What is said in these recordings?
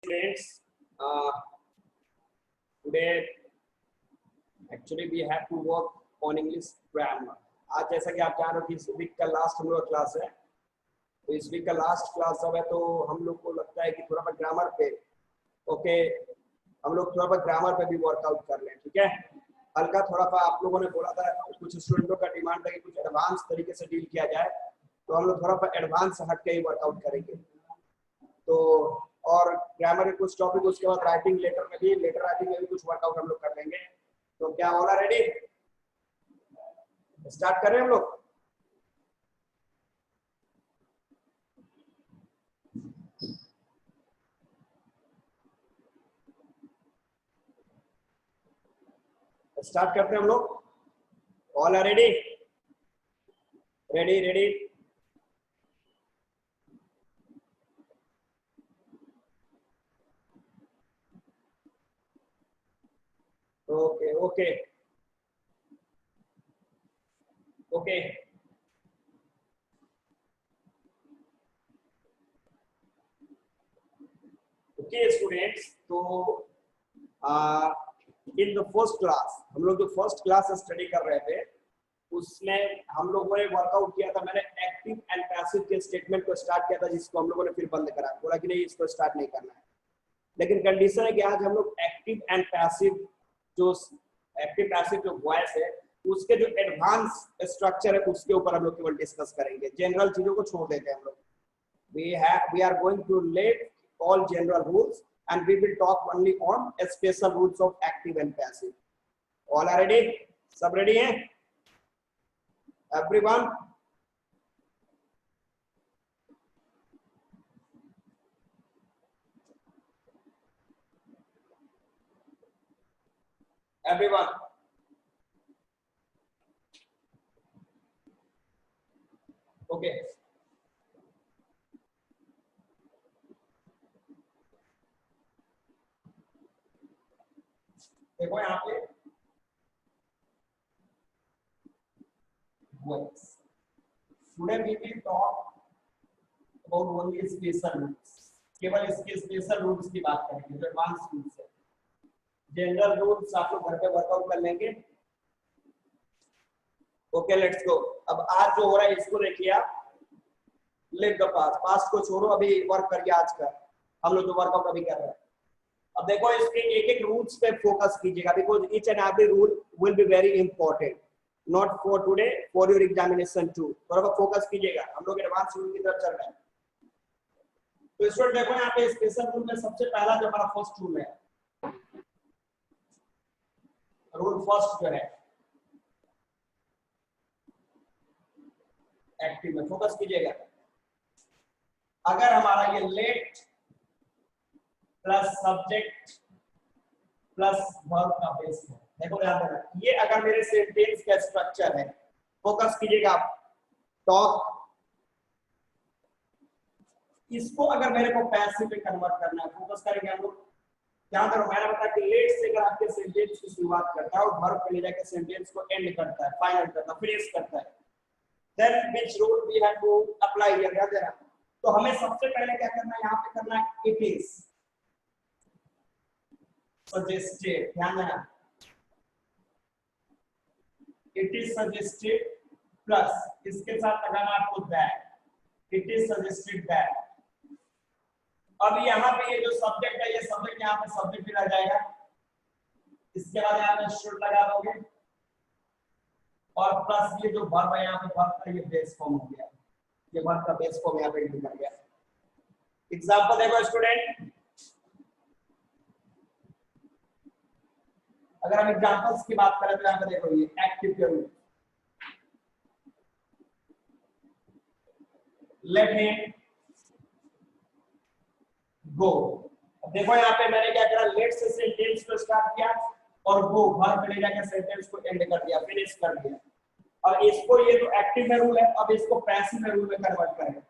Friends, today actually we have to work on English grammar. आज जैसा कि आप जान रहे हो कि इस वीक का लास्ट हम लोग क्लास है, तो इस वीक का लास्ट क्लास अब है, तो हम लोग को लगता है कि थोड़ा सा ग्रामर पे हम लोग थोड़ा सा ग्रामर पे भी वर्कआउट कर लें, ठीक है। हल्का थोड़ा सा आप लोगों ने बोला था, कुछ स्टूडेंटों का डिमांड था कि कुछ एडवांस तरीके से डील किया जाए, तो हम लोग थोड़ा सा एडवांस हट के ही वर्कआउट करेंगे। तो और ग्रामर के कुछ टॉपिक, उसके बाद राइटिंग लेटर राइटिंग में भी कुछ वर्कआउट हम लोग कर लेंगे। तो क्या ऑल आर रेडी? स्टार्ट करें हम लोग। स्टार्ट करते हैं हम लोग। All are ready? Ready ready. Okay okay okay okay students, तो इन द फर्स्ट क्लास हम लोग जो फर्स्ट क्लास स्टडी कर रहे थे, उसमें हम लोगों ने वर्कआउट किया था। मैंने एक्टिव एंड पैसिव के स्टेटमेंट को स्टार्ट किया था, जिसको हम लोगों ने फिर बंद करा, बोला कि नहीं इसको स्टार्ट नहीं करना है। लेकिन कंडीशन है कि आज हम लोग एक्टिव एंड पैसिव जो वॉइस है, उसके जो एडवांस स्ट्रक्चर है उसके ऊपर हम लोग केवल डिस्कस करेंगे। जनरल चीजों को छोड़ देते हैं हम लोग। we are going to let all general rules and we will talk only on special rules of active and passive. All are ready? सब रेडी हैं everyone? Everyone? Okay. देखो यहाँ पे words. Today we will talk about only special rules. केवल इसके special rules की बात करेंगे, जो एडवांस रूल्स है। जनरल रूल्स आप लोग घर पे वर्कआउट कर लेंगे। Okay let's go. अब आज जो हो रहा है इसको देखिए आप। लिव द पास्ट, पास्ट को छोड़ो, अभी वर्क करिए आज का। हम लोग जो वर्कआउट अभी कर रहे हैं, अब देखो इसके एक एक रूल्स पे फोकस कीजिएगा, because each and every rule will be very important, not for today, for your examination too. थोड़ा सा फोकस कीजिएगा, हम लोग एडवांस रूल की तरफ चल रहे हैं। तो स्टूडेंट देखो यहाँ पे स्पेशल रूल में सबसे पहला जो हमारा फर्स्ट रूल है, रूल फर्स्ट जो है एक्टिव में, फोकस कीजिएगा। अगर हमारा ये late plus subject plus verb का बेस है, देखो ध्यान देना, ये अगर मेरे सेंटेंस का स्ट्रक्चर है, फोकस कीजिएगा आप, टॉक, इसको अगर मेरे को पैसिव में कन्वर्ट करना है, फोकस करेंगे हम लोग। ध्यान दो, मैंने बताया कि लेट से अगर आपके सेंटेंस की शुरुआत करता है और वर्ब पे ले जाकर सेंटेंस को एंड करता है, फाइनल करता है, फिनिश करता है, then which rule we have to apply here. ध्यान देना, तो हमें सबसे पहले क्या करना है, यहाँ पे करना है इट इज सजेस्टेड। ध्यान देना, इट इज सजेस्टेड प्लस इसके साथ लगाना आपको that, it is suggested that. अब यहाँ पे ये जो सब्जेक्ट है, ये सब्जेक्ट यहाँ पे सब्जेक्ट भी लग जाएगा, इसके बाद यहाँ पे शुड लगा दोगे, और प्लस ये जो वर्ब है यहाँ पे, वर्ब का ये बेस फॉर्म हो गया, ये वर्ब का बेस फॉर्म यहाँ पे निकल गया। एग्जांपल देखो स्टूडेंट, अगर हम एग्जांपल्स की बात करें तो यहाँ पे देखो ये एक्टिव के रूल, लेट हिम गो। देखो यहाँ पे मैंने क्या करा, लेट से सेंटेंस को स्टार्ट किया और गो वर्ब पे ले जाकर सेंटेंस को एंड कर दिया, फिनिश कर दिया। और इसको, ये जो एक्टिव में रूल है, अब इसको पैसिव में रूल में कन्वर्ट करेंगे।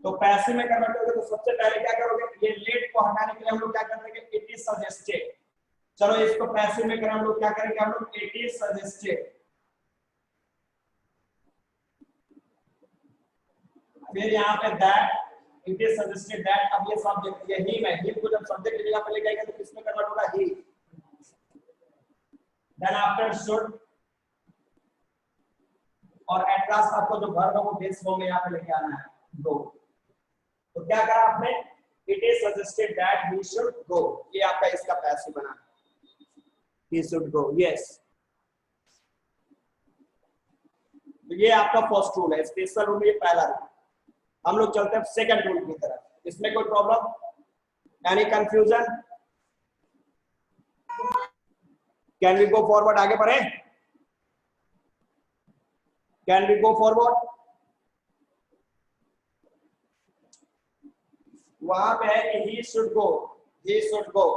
तो पैसिव में कन्वर्ट करोगे तो सबसे पहले क्या करोगे, ये लेट को हटाने के लिए हम लोग क्या करेंगे, इट इज सजेस्टेड। चलो इसको पैसिव में करें हम लोग, क्या करेंगे हम लोग, इट इज सजेस्टेड। फिर यहाँ पे that, it is suggested that, अब ये सब्जेक्ट, ये हिम है, हिम को जब सब्जेक्ट जगह पे ले जाएगा तो किसमें कन्वर्ट होगा, ही। देन आफ्टर शुड, और एट लास्ट आपको जो वर्ब है वो बेस फॉर्म में यहाँ पे लेके आना है, गो। तो क्या करा आपने, it is suggested that he should go, ये आपका इसका पैसिव बना, he should go, yes। तो ये आपका फर्स्ट रूल है, स्पेशल रूल, ये पहला रूल। हम लोग चलते हैं सेकंड रूल की तरफ, इसमें कोई problem, any confusion, can we go forward, आगे बढ़े, कैन वी गो फॉरवर्ड। वहां पे है कि he should go, he should go।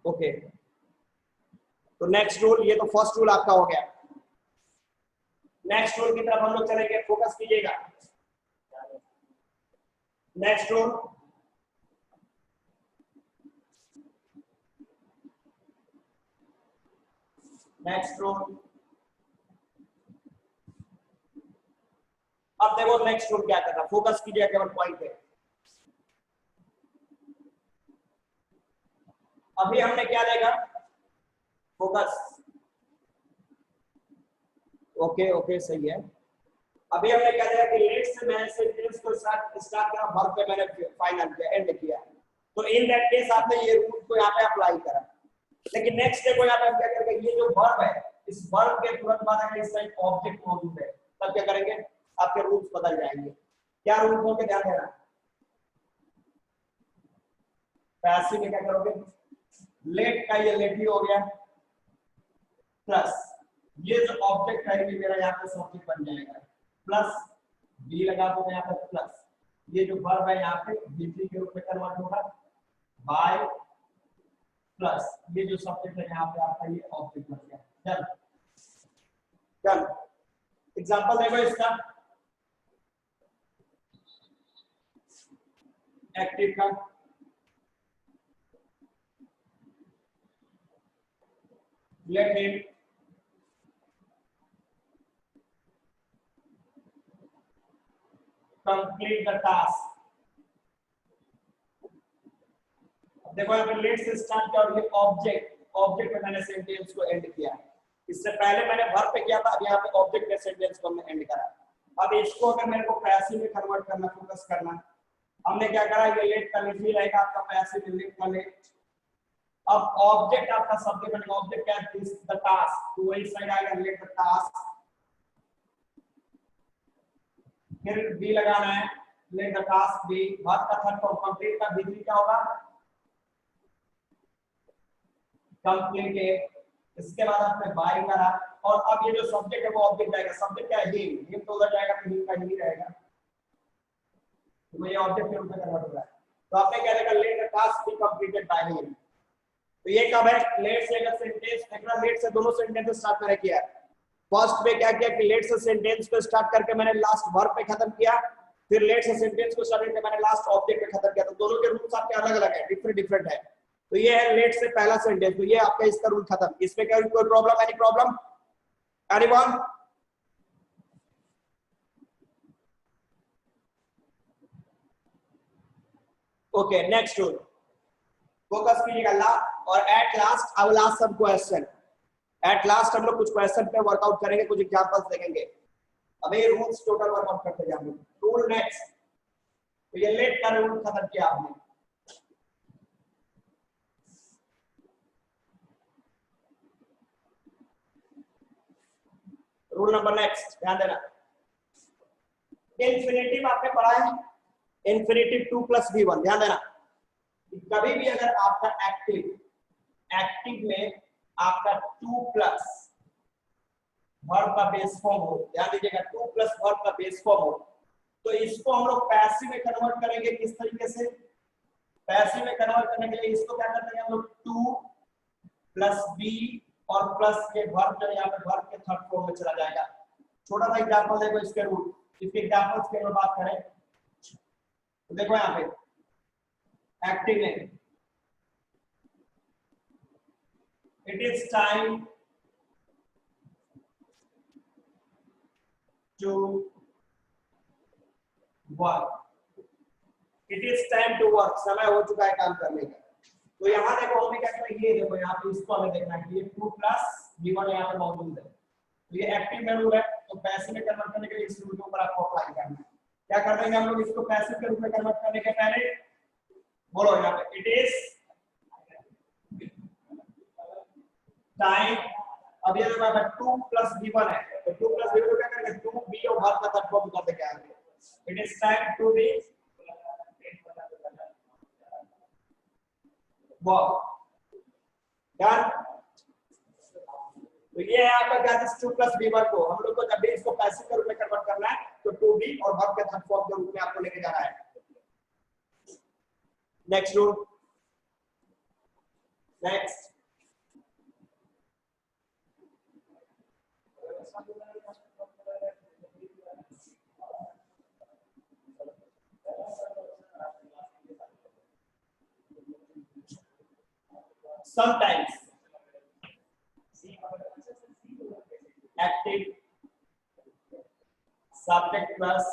Okay, तो नेक्स्ट रूल, ये तो फर्स्ट रूल आपका हो गया। नेक्स्ट रूल की तरफ हम लोग चलेंगे, फोकस कीजिएगा। नेक्स्ट रूल, नेक्स्ट रूल, अब देखो नेक्स्ट रूल क्या कर रहा है, फोकस कीजिए केवल पॉइंट पे। अभी हमने क्या देखा, फोकस, ओके ओके सही है। अभी हमने क्या देखा कि लेट से मैंने सेंटेंस को स्टार्ट करा, वर्ब पे मैंने फाइनल किया, एंड किया। तो इन दैट केस आपने ये रूल को यहाँ पे अप्लाई करा। लेकिन नेक्स्ट डे को यहाँ पे हम क्या करेंगे, ये जो वर्ब है, इस वर्ब के तुरंत बाद अगर इस साइड ऑब्जेक्ट मौजूद है, तब क्या करेंगे, आपके रूल्स बदल जाएंगे। क्या रूल हो के ध्यान देना, पैसिव में क्या करोगे, लेट का ये लेट ही हो गया, प्लस ये जो ऑब्जेक्ट है ये मेरा यहाँ पे सब्जेक्ट बन जाएगा, प्लस बी लगा दो यहाँ पे, प्लस ये जो वर्ब है यहाँ पे बीसी के रूप में कन्वर्ट होगा बाय, प्लस ये जो सब्जेक्ट है यहाँ पे आपका ये ऑब्जेक्ट बन गया। Done done. एग्जांपल देखो इसका, एक्टिव का, let him complete the task. देखो यहाँ पे लेट से स्टार्ट किया और ये ऑब्जेक्ट में मैंने सेंटेंस को एंड किया। इससे पहले मैंने वर्ब पे किया था, अब यहाँ पे ऑब्जेक्ट के सेंटेंस को हमने एंड करा। अब इसको अगर मेरे को पैसिव में कन्वर्ट करना, फोकस करना, हमने क्या करा, ये लेट का लेट ही रहेगा आपका पैसिव में, लेट का लेट। अब ऑब्जेक्ट आपका सब्जेक्ट बनेगा, ऑब्जेक्ट क्या है, द टास्क, तो वही साइड आएगा लेट द टास्क, फिर बी लगाना है, let the task be, verb का थर्ड फॉर्म कंप्लीट का बी क्या होगा, कंप्लीट। इसके बाद आपने बाय करा, और अब ये जो सब्जेक्ट है वो ऑब्जेक्ट जाएगा, सब्जेक्ट क्या है, हिम तो उधर जाएगा, तो हिम का ही रहेगा, तो ये ऑब्जेक्ट के रूप में कन्वर्ट हो रहा है। तो आपने क्या देखा, late the task be completed by him. तो ये कब है, लेट से अगर सेंटेंस देखना, लेट से दोनों सेंटेंस स्टार्ट मैंने किया। फर्स्ट पे क्या किया कि लेट से सेंटेंस को स्टार्ट करके मैंने लास्ट वर्ब पे खत्म किया, फिर लेट से सेंटेंस को स्टार्ट करके मैंने लास्ट ऑब्जेक्ट पे खत्म किया। तो दोनों के रूल्स आपके अलग अलग है, डिफरेंट डिफरेंट है। तो ये है लेट से पहला सेंटेंस, तो ये आपका इसका रूल खत्म। इसमें क्या कोई problem, any problem, anyone? Okay, next rule, focus कीजिएगा। और at last, I will ask some question. At last हम लोग कुछ क्वेश्चन पे वर्कआउट करेंगे, कुछ एग्जांपल्स देखेंगे। अभी रूल्स टोटल वर्कआउट करते जाएंगे। रूल नेक्स्ट, तो ये लेट का रूल खत्म किया आपने। रूल नंबर नेक्स्ट, ध्यान देना, इन्फिनेटिव आपने पढ़ा है, इन्फिनेटिव 2 + v1। ध्यान देना, कभी भी अगर आपका एक्टिव में आपका 2+ वर्ब का बेस फॉर्म हो, ध्यान दीजिएगा, 2+ वर्ब का बेस फॉर्म हो, तो इसको हम लोग पैसिव में कन्वर्ट करेंगे। किस तरीके से पैसिव में कन्वर्ट करने के लिए इसको क्या करते हैं हम लोग, 2 + b और प्लस के वर्ब जो यहाँ पे वर्ब के थर्ड फॉर्म में चला जाएगा। छोटा सा एग्जांपल देखो इसके रूल, इसके एग्जांपल्स की अगर बात करें तो देखो यहाँ पे एक्टिव में it is time to work. It is time to work. समय हो चुका है काम करने का। तो यहाँ देखो हमें क्या करना है, ये देखो यहाँ पे इसको हमें देखना है कि ये 2 प्लस v1 यहाँ पे मौजूद है। तो ये एक्टिव में रूल है, तो पैसिव में कन्वर्ट करने के लिए इस रूल के ऊपर आपको अप्लाई करना है। क्या कर देंगे हम लोग इसको पैसिव के रूप में कन्वर्ट करने के पहले, बोलो यहाँ पे इट इज टाइम। अब ये देखो 2 प्लस v1 है, तो 2 प्लस v1 क्या करेंगे, 2b और वर्ब का फॉर्म कर देंगे आगे। It is time to be work done. तो ये है आपका क्या, 2 प्लस v1 को हम लोग को जब भी इसको पैसिव के रूप में कन्वर्ट करना है तो 2b और वर्ब के थर्ड फॉर्म के रूप में आपको लेके जाना है। Next rule, next sometimes active subject plus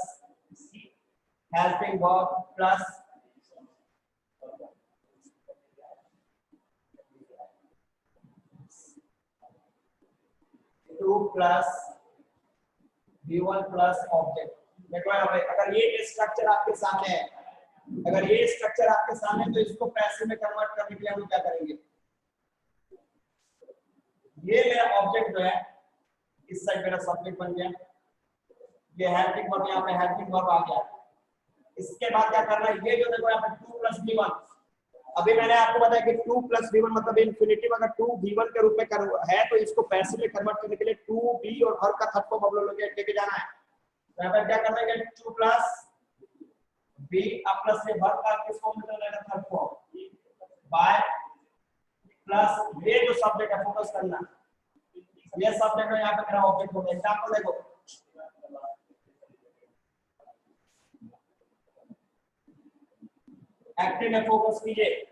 helping verb plus two plus v1 plus object. देखो यहाँ पे अगर ये स्ट्रक्चर आपके सामने है, अगर ये स्ट्रक्चर आपके सामने है तो इसको पैसिव में कन्वर्ट करने के लिए हम क्या करेंगे, ये मेरा ऑब्जेक्ट जो है इस साइड मेरा सब्जेक्ट बन गया, ये हेल्पिंग वर्ब यहाँ पे हेल्पिंग वर्ब आ गया। इसके बाद क्या करना है, ये जो देखो यहाँ पे 2 प्लस v1, अभी मैंने आपको बताया कि 2 प्लस v1 मतलब इन्फिनिटिव अगर 2 v1 के रूप में है तो इसको पैसिव में कन्वर्ट करने के लिए 2b और वर्ब का थर्ड फॉर्म हम लोग लेके जाना है। तो यहाँ पे क्या करना है, 2 प्लस b अब प्लस से वर्ब का किस फॉर्म में लेना, थर्ड फॉर्म बाय प्लस ये जो सब्जेक्ट है फोकस करना, ये सब्जेक्ट है यहाँ पे मेरा ऑब्जेक्ट हो गया। एग्जांपल देखो, एक्टिव में फोकस कीजिए,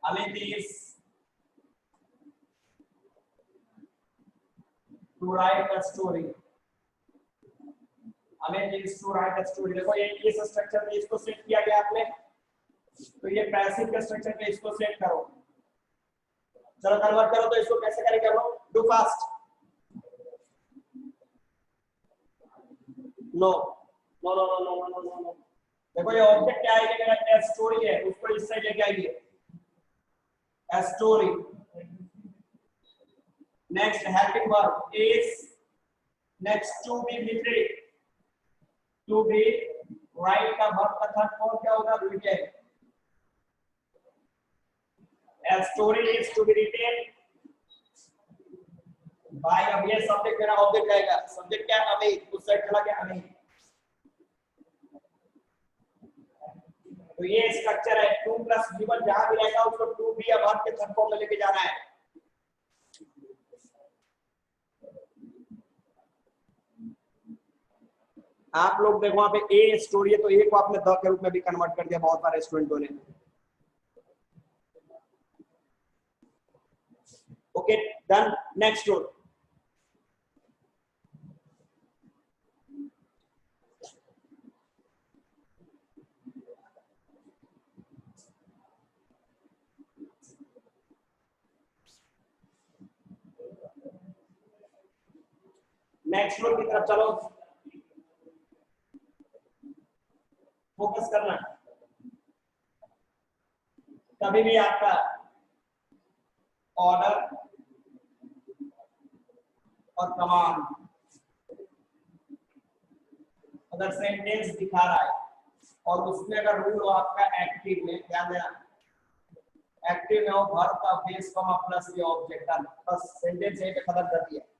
Amit is to write a story. Amit is to write a story। देखो ये इस स्ट्रक्चर में इसको सेट किया गया आपने, तो ये पैसिव के स्ट्रक्चर में इसको सेट करो। चलो कन्वर्ट करो, तो इसको कैसे करेंगे हम लोग, do fast. No no no no no no no no, देखो ये ऑब्जेक्ट क्या है, ये मेरा स्टोरी है, उसको इस साइड लेके आइए, a story। next helping verb is, next to be literary, to be write का verb का थर्ड फॉर्म क्या होगा, written। a story is to be written by, अब ये सब्जेक्ट मेरा ऑब्जेक्ट रहेगा, सब्जेक्ट क्या है, अमित, उस साइड चला गया अमित। तो ये स्ट्रक्चर है, 2 प्लस v1 जहां भी रहेगा उसको 2b या वर्ब के थर्ड फॉर्म में लेके जाना है। आप लोग देखो वहां पे ए स्टोरी है, तो ए को आपने द के रूप में भी कन्वर्ट कर दिया बहुत सारे स्टूडेंटों ने। Okay done, next rule, next rule की तरफ चलो, फोकस करना। कभी भी आपका ऑर्डर और कमांड अगर सेंटेंस दिखा रहा है और उसमें अगर रूल हो आपका एक्टिव में, ध्यान देना एक्टिव में हो, वर्ब का बेस फॉर्म प्लस ये ऑब्जेक्ट, बस सेंटेंस यहीं पे खत्म कर दिया।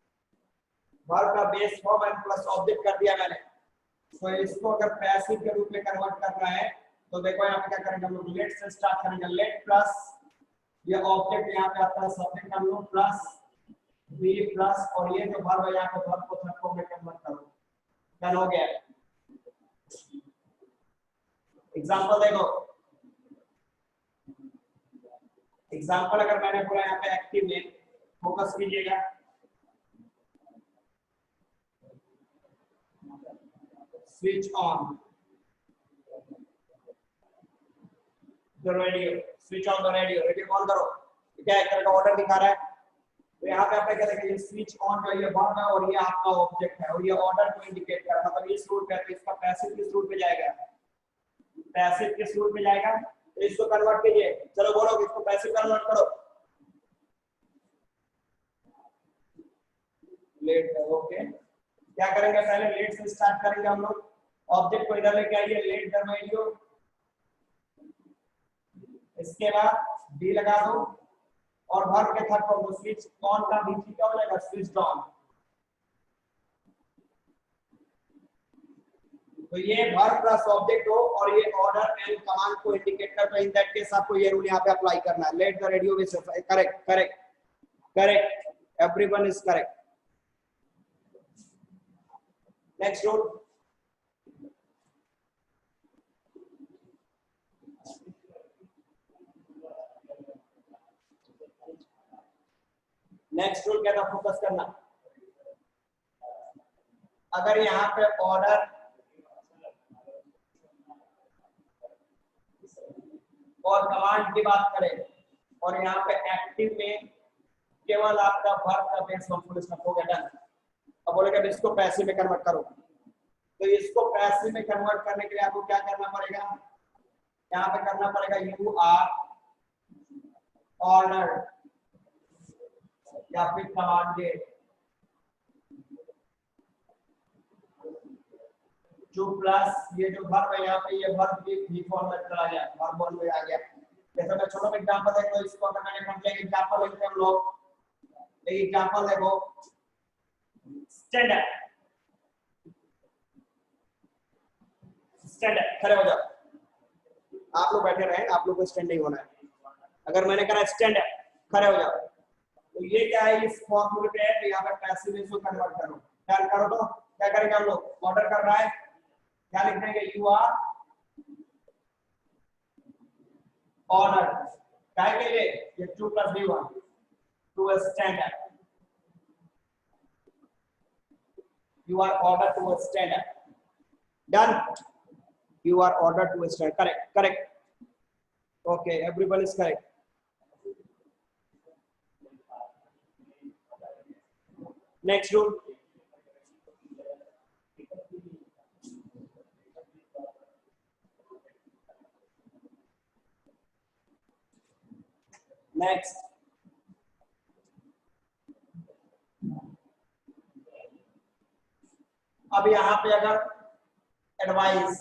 वर्ब का base form and plus object कर दिया मैंने। तो इसको अगर पैसिव के रूप में कन्वर्ट करना है तो देखो यहाँ पे क्या करेंगे हम लोग, लेट से स्टार्ट करेंगे, लेट प्लस ये ऑब्जेक्ट यहाँ पे आता है सब्जेक्ट हम लोग प्लस बी प्लस और ये जो वर्ब है यहाँ पे वर्ब को थर्ड फॉर्म में कन्वर्ट करो, डन हो गया। एग्जांपल देखो, एग्जाम्पल अगर मैंने बोला यहाँ पे एक्टिव में, फोकस कीजिएगा, switch on the radio, switch on the radio, radio on करो। क्या एक तरह का ऑर्डर दिखा रहा है। तो यहाँ पे आप क्या करेंगे, ये स्विच ऑन जो ये वर्ब है और ये आपका ऑब्जेक्ट है और ये ऑर्डर को इंडिकेट कर रहा है, मतलब इस रूट पे, तो इसका पैसिव किस रूट पे जाएगा, पैसिव किस रूट पे जाएगा, तो इसको कन्वर्ट कीजिए। चलो बोलो इसको पैसिव कन्वर्ट करो। लेट है, ओके। क्या करेंगे, पहले लेट से स्टार्ट करेंगे हम लोग। ऑब्जेक्ट को इधर लेके आइए, लेट द रेडियो, इसके बाद डी लगा दो और वर्ब के थर्ड फॉर्म को स्विच ऑन का बीच क्या हो जाएगा, स्विच ऑन। तो ये वर्ब प्लस ऑब्जेक्ट हो और ये ऑर्डर एंड कमांड को इंडिकेट करता है। इन दैट केस आपको ये रूल यहाँ पे अप्लाई करना है। Let the radio which, correct correct correct, everyone is correct. Next rule, next rule कहता फोकस करना। अगर यहाँ पे ऑर्डर और कमांड की बात करें और यहाँ पे एक्टिव में केवल आपका वर्ब का बेस फुल स्टॉप हो गया, डन। अब बोलेगा इसको पैसिव में कन्वर्ट करो, तो इसको पैसिव में कन्वर्ट करने के लिए आपको क्या करना पड़ेगा, यहाँ पे करना पड़ेगा यू आर ऑर्डर या फिर कमांडेड, जो प्लस ये जो वर्ब है यहाँ पे, ये वर्ब भी फॉर्म में चला गया, वर्ब वन में आ गया। जैसे मैं छोटा सा एग्जांपल देखो, इसको अगर मैंने कर लिया एग्जांपल लेते हैं हम लोग, एक एग्जांपल देखो, स्टैंडर्ड, स्टैंडर्ड, खड़े हो जाओ। आप लोग बैठे रहे, आप लोग को स्टैंडिंग होना है। अगर मैंने कहा स्टैंडर्ड, खड़े हो जाओ, तो ये क्या है, इस फॉर्मूले पे है, तो यहाँ पे पैसिव में इसको कन्वर्ट करो, डन करो। तो क्या करेंगे हम लोग, ऑर्डर कर रहा है, क्या लिख देंगे, यू आर ऑर्डर, क्या के लिए, ये 2 + v1 to a standard, you are ordered to a standard, done, you are ordered to a standard, correct correct, okay, everyone is correct. Next rule, next, अब यहाँ पे अगर एडवाइस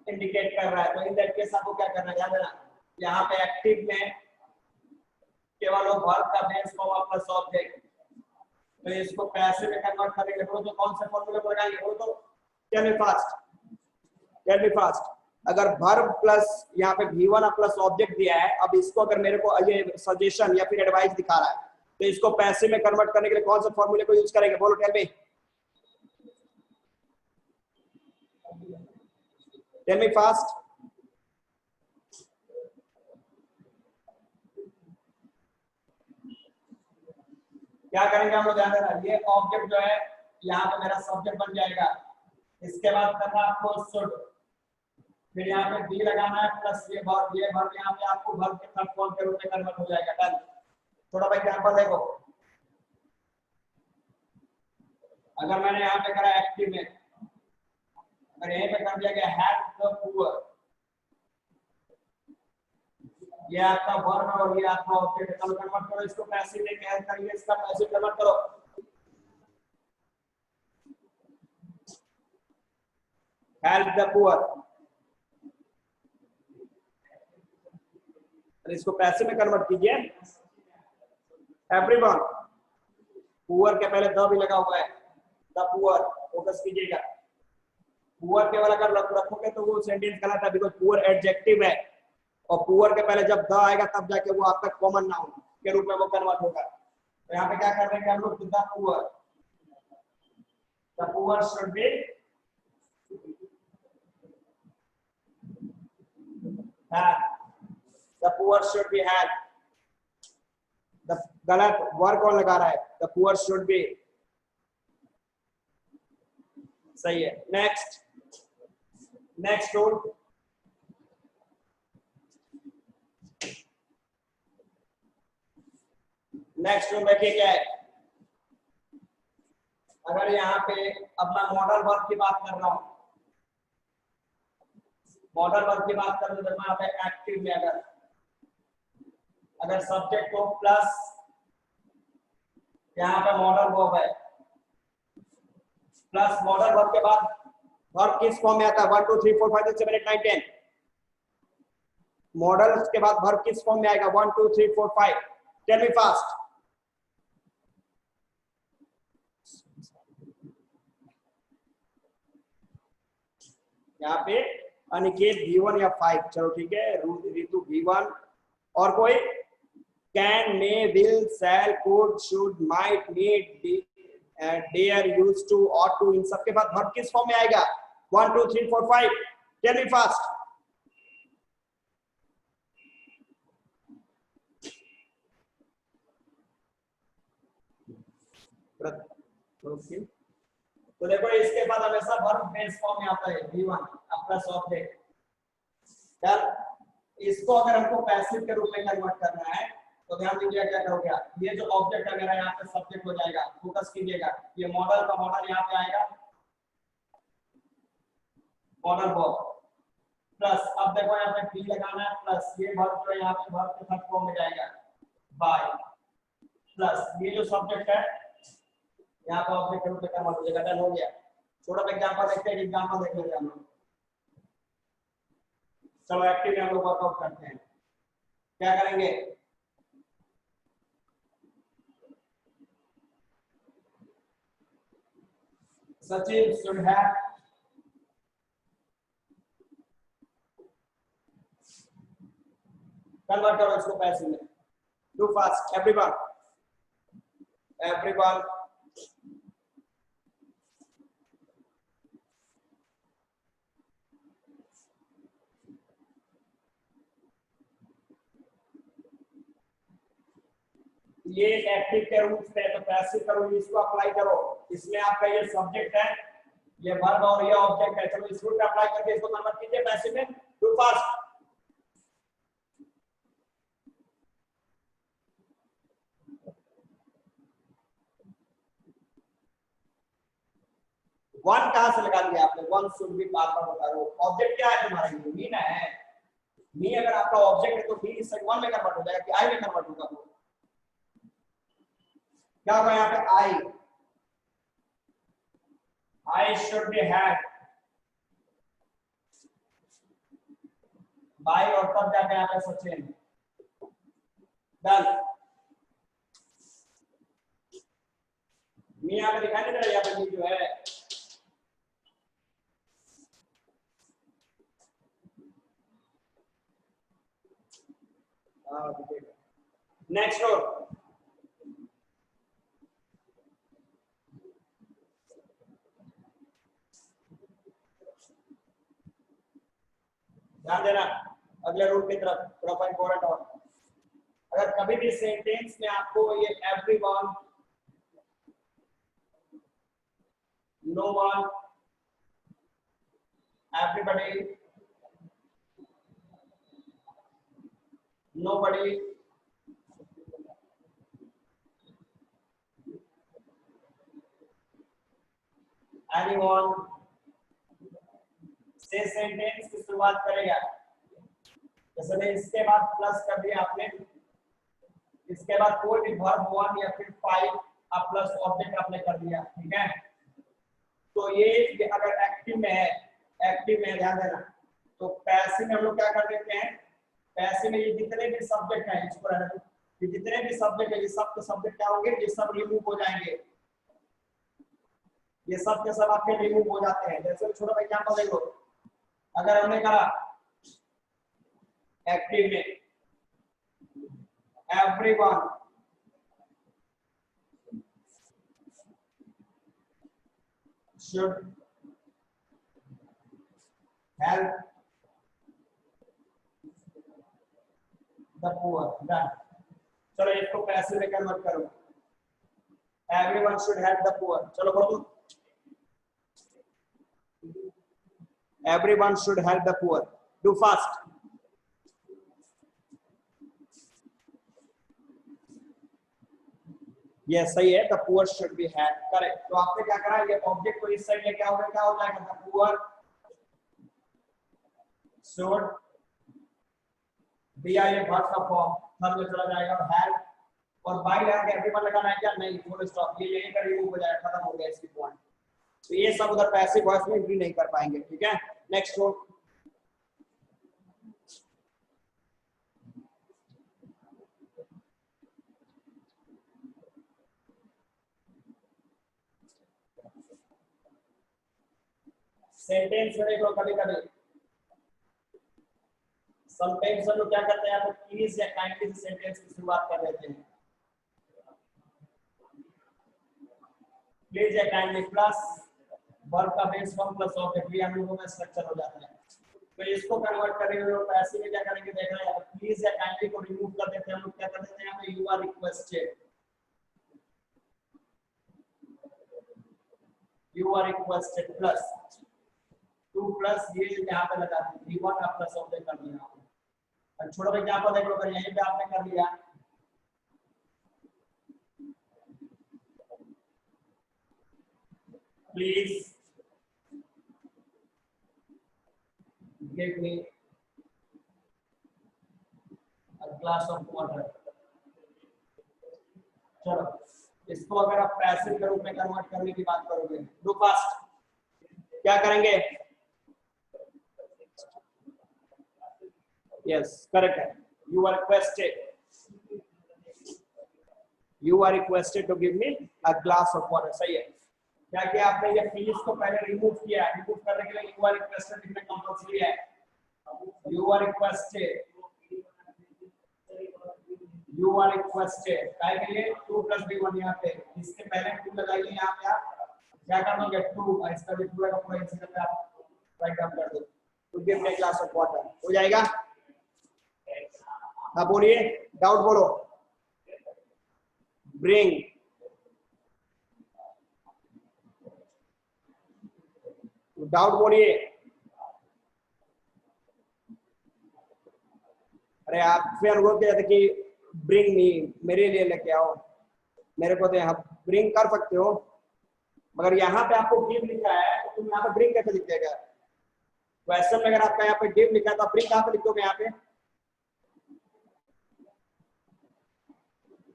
इंडिकेट कर रहा है, तो इन दैट केस आपको क्या करना है, याद है ना, यहाँ पे एक्टिव में केवल वो वर्ब का बेस फॉर्म प्लस ऑब्जेक्ट, तो इसको पैसिव में कन्वर्ट करेंगे, तो कौन से फॉर्मूले पर लगाएंगे, वो तो टेल मी फास्ट। अगर वर्ब प्लस यहाँ पे v1 प्लस ऑब्जेक्ट दिया है, अब इसको अगर मेरे को ये सजेशन या फिर एडवाइस दिखा रहा है, तो इसको पैसिव में कन्वर्ट करने के लिए कौन से फॉर्मूले को यूज करेंगे, बोलो, टेल मी फास्ट। क्या करेंगे हम लोग, ध्यान देना, ये ऑब्जेक्ट जो है यहाँ पे मेरा सब्जेक्ट बन जाएगा, इसके बाद करना आपको शुड, फिर यहाँ पे बी लगाना है प्लस ये वर्ब यहाँ पे आपको वर्ब के थर्ड फॉर्म के रूप में कन्वर्ट हो जाएगा, डन। थोड़ा भाई एग्जांपल देखो, अगर मैंने यहाँ पे करा एक्टिव में, अगर यहीं पे कर दिया गया हेल्प द पुअर, ये आपका वर्ब है और ये आपका ऑब्जेक्ट है, कन्वर्ट करो इसको पैसिव में, क्या करिए इसका पैसिव कन्वर्ट करो, हेल्प द पुअर, इसको पैसिव में कन्वर्ट कीजिए, एवरीवन, पुअर के पहले द भी लगा हुआ है, द पुअर, फोकस कीजिएगा, पुअर केवल अगर रखोगे तो वो सेंटेंस गलत है, बिकॉज़ पुअर एडजेक्टिव है और पुअर के पहले जब द आएगा तब जाके वो आपका कॉमन नाउन के रूप में वो कन्वर्ट होगा। तो यहाँ पे क्या कर देंगे हम लोग, the poor should be had. The poor should be had. The गलत वर्ड कौन लगा रहा है? The poor should be. सही है. Next rule. नेक्स्ट रूल देखिए क्या है. अगर यहाँ पे अब मैं मॉडल वर्ब की बात कर रहा हूँ, मॉडल वर्ब की बात कर रहा हूँ, यहाँ पे एक्टिव में अगर सब्जेक्ट को प्लस यहाँ पे मॉडल वर्ब है, प्लस मॉडल वर्ब के बाद वर्ब किस फॉर्म में आता है? 1 2 3 4 5 6 7 8 9 10. मॉडल के बाद वर्ब किस फॉर्म में आएगा? 1 2 3 4 5. Tell me fast. यहाँ पे अनिकेत V1 या 5. चलो ठीक है. ऋतु V1. और कोई? Can, may, will, shall, could, should, might, need, dare, use to, ought to. इन सब के बाद वर्ब किस फॉर्म में आएगा? 1 2 3 4 5. Tell me fast. तो देखो इसके बाद हमेशा वर्ब बेस फॉर्म में आता है V1 प्लस ऑब्जेक्ट. यार इसको अगर हमको पैसिव के रूप में कन्वर्ट करना है तो ध्यान दीजिए क्या करोगे आप. ये जो ऑब्जेक्ट है मेरा यहाँ पे सब्जेक्ट हो जाएगा. फोकस कीजिएगा. ये मॉडल का मॉडल यहाँ पे आएगा, मॉडल वर्ब प्लस. अब देखो यहाँ पे बी लगाना है प्लस. ये वर्ब जो यहाँ पे वर्ब के थर्ड फॉर्म में जाएगा बाय प्लस. ये जो सब्जेक्ट है यहाँ पे ऑब्जेक्ट के रूप में कन्वर्ट हो जाएगा. डन हो गया. छोटा सा एग्जांपल देखते हैं. एग्जांपल देख लेते हैं हम लोग. चलो एक्टिव में हम लोग वर्कआउट करते हैं. क्या करेंगे? Sachin should have. कन्वर्ट करो इसको पैसिव में. Do fast everyone. ये एक्टिव के रूल्स थे तो पैसिव का रूल इसको अप्लाई करो. इसमें आपका ये सब्जेक्ट है, ये वर्ब और ये ऑब्जेक्ट है. चलो इस रूल पे अप्लाई करके इसको कन्वर्ट कीजिए पैसिव में. Do fast. वन कहां से लगा दिया आपने? वन शुड बी बार बार बता रहा हूं. ऑब्जेक्ट क्या है तुम्हारा? ये मी ना है. मी अगर आपका ऑब्जेक्ट है तो मी इस वन में कन्वर्ट हो जाएगा कि आई में कन्वर्ट होगा. क्या होगा यहाँ पे? I should be had by और तब जाके यहाँ पे सचिन. डन. मी यहाँ पे दिखाई नहीं दे रहा. यहाँ पे मी जो है नेक्स्ट रोल. ध्यान देना अगले रूल की तरफ. थोड़ा इंपॉर्टेंट और अगर कभी भी सेंटेंस में आपको ये everyone, no one, everybody, nobody, anyone से सेंटेंस की शुरुआत करेगा. जैसे इसके बाद प्लस कर दिया आपने, इसके बाद कोई भी वर्ब वन या फिर फाइव आप प्लस ऑब्जेक्ट आपने कर दिया. ठीक है. तो ये अगर एक्टिव में है, एक्टिव में ध्यान देना. तो पैसिव में हम लोग क्या कर देते हैं? पैसिव में ये जितने भी सब्जेक्ट हैं इसको रहने दो. ये जितने भी सब्जेक्ट है ये सब के सब्जेक्ट क्या होंगे? ये सब रिमूव हो जाएंगे. ये सब के सब आपके रिमूव हो जाते हैं. जैसे छोटा एग्जांपल देखो. अगर हमने कहा एक्टिव में everyone should help the poor, done. चलो इसको पैसिव में कन्वर्ट करो, everyone should help the poor, चलो बोलो, everyone should help the poor, do fast. ये सही है, the poor should be help, correct. तो आपने क्या करा, ये ऑब्जेक्ट को इस साइड लेके आओगे, क्या हो जाएगा, द पुअर शुड दिया, ये वर्ड का फॉर्म थर्ड में चला जाएगा, हेल्प, और बाय लगा एवरीवन लगाना है क्या, नहीं, फुल स्टॉप, ये यहीं का रिमूव हो जाएगा, खत्म हो गया इसकी पॉइंट। तो ये सब उधर पैसिव वॉइस में एग्री नहीं कर पाएंगे, ठीक है। नेक्स्ट वन, सेंटेंस में देख लो, कभी कभी समटाइम्स हम लोग क्या करते हैं, आप प्लीज या काइंडली से सेंटेंस की शुरुआत कर देते हैं, प्लीज या काइंडली प्लस वर्ब का बेस फॉर्म प्लस ऑब्जेक्ट, ये हम लोगों में स्ट्रक्चर हो जाता है। तो इसको कन्वर्ट करने में लोग ऐसे में क्या करेंगे, देख रहे हैं, प्लीज या काइंडली को रिमूव कर देते हैं हम लोग, क्या कर देते हैं यहाँ पे, you are requested, you are requested plus two plus ये यहाँ पे लगा दी, v1 आप प्लस ऑब्जेक्ट कर दिया। और छोड़ो भाई, यहाँ पर देख लो, अगर यहीं पे आपने कर लिया, please give me a glass of water, चलो इसको अगर आप पैसिव के रूप में कन्वर्ट करने की बात करोगे, डू फास्ट, क्या करेंगे, यस करेक्ट है, you are requested, you are requested to give me a glass of water, सही है। क्या किया आपने, ये प्लीज को पहले रिमूव किया, रिमूव करने के लिए यू आर रिक्वेस्टेड लिखना कंपल्सरी है, you are requested, you are requested, काय के लिए 2 + b1 यहाँ पे, इसके पहले 2 लगाइए, यहाँ पे आप क्या कर दोगे 2, इसका भी पूरा का पूरा इसी पे आप राइट डाउन कर दो, तो give me glass of water हो जाएगा। हाँ बोलिए, डाउट बोलो, ब्रिंग, डाउट बोलिए, अरे आपसे अनुरोध किया था कि ब्रिंग मी, मेरे लिए लेके आओ, मेरे को तो यहाँ ब्रिंग कर सकते हो, मगर यहाँ पे आपको गिव लिखा है, तो तुम यहाँ पे ब्रिंग कैसे लिख देगा, क्वेश्चन में अगर आपका यहाँ पे गिव लिखा है तो आप ब्रिंग कहाँ पे लिखोगे यहाँ पे,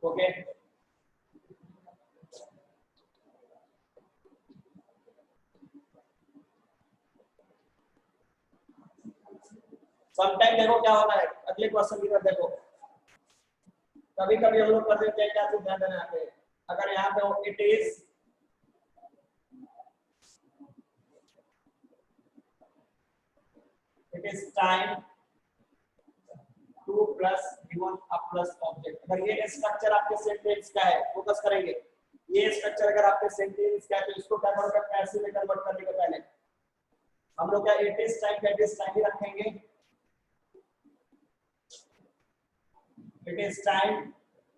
ओके। समटाइम देखो क्या होता है, अगले क्वेश्चन की तरफ देखो, कभी कभी हम लोग कर देते हैं क्या, ध्यान देना यहाँ पे, अगर यहाँ पे it is, it is time two plus b1 a plus object, अगर ये स्ट्रक्चर आपके सेंटेंस का है, फोकस करेंगे, ये स्ट्रक्चर अगर आपके सेंटेंस का है तो इसको क्या करोगे, पैसिव में कन्वर्ट करने के पहले हम लोग क्या it is time, it is time ही रखेंगे, इट इज टाइम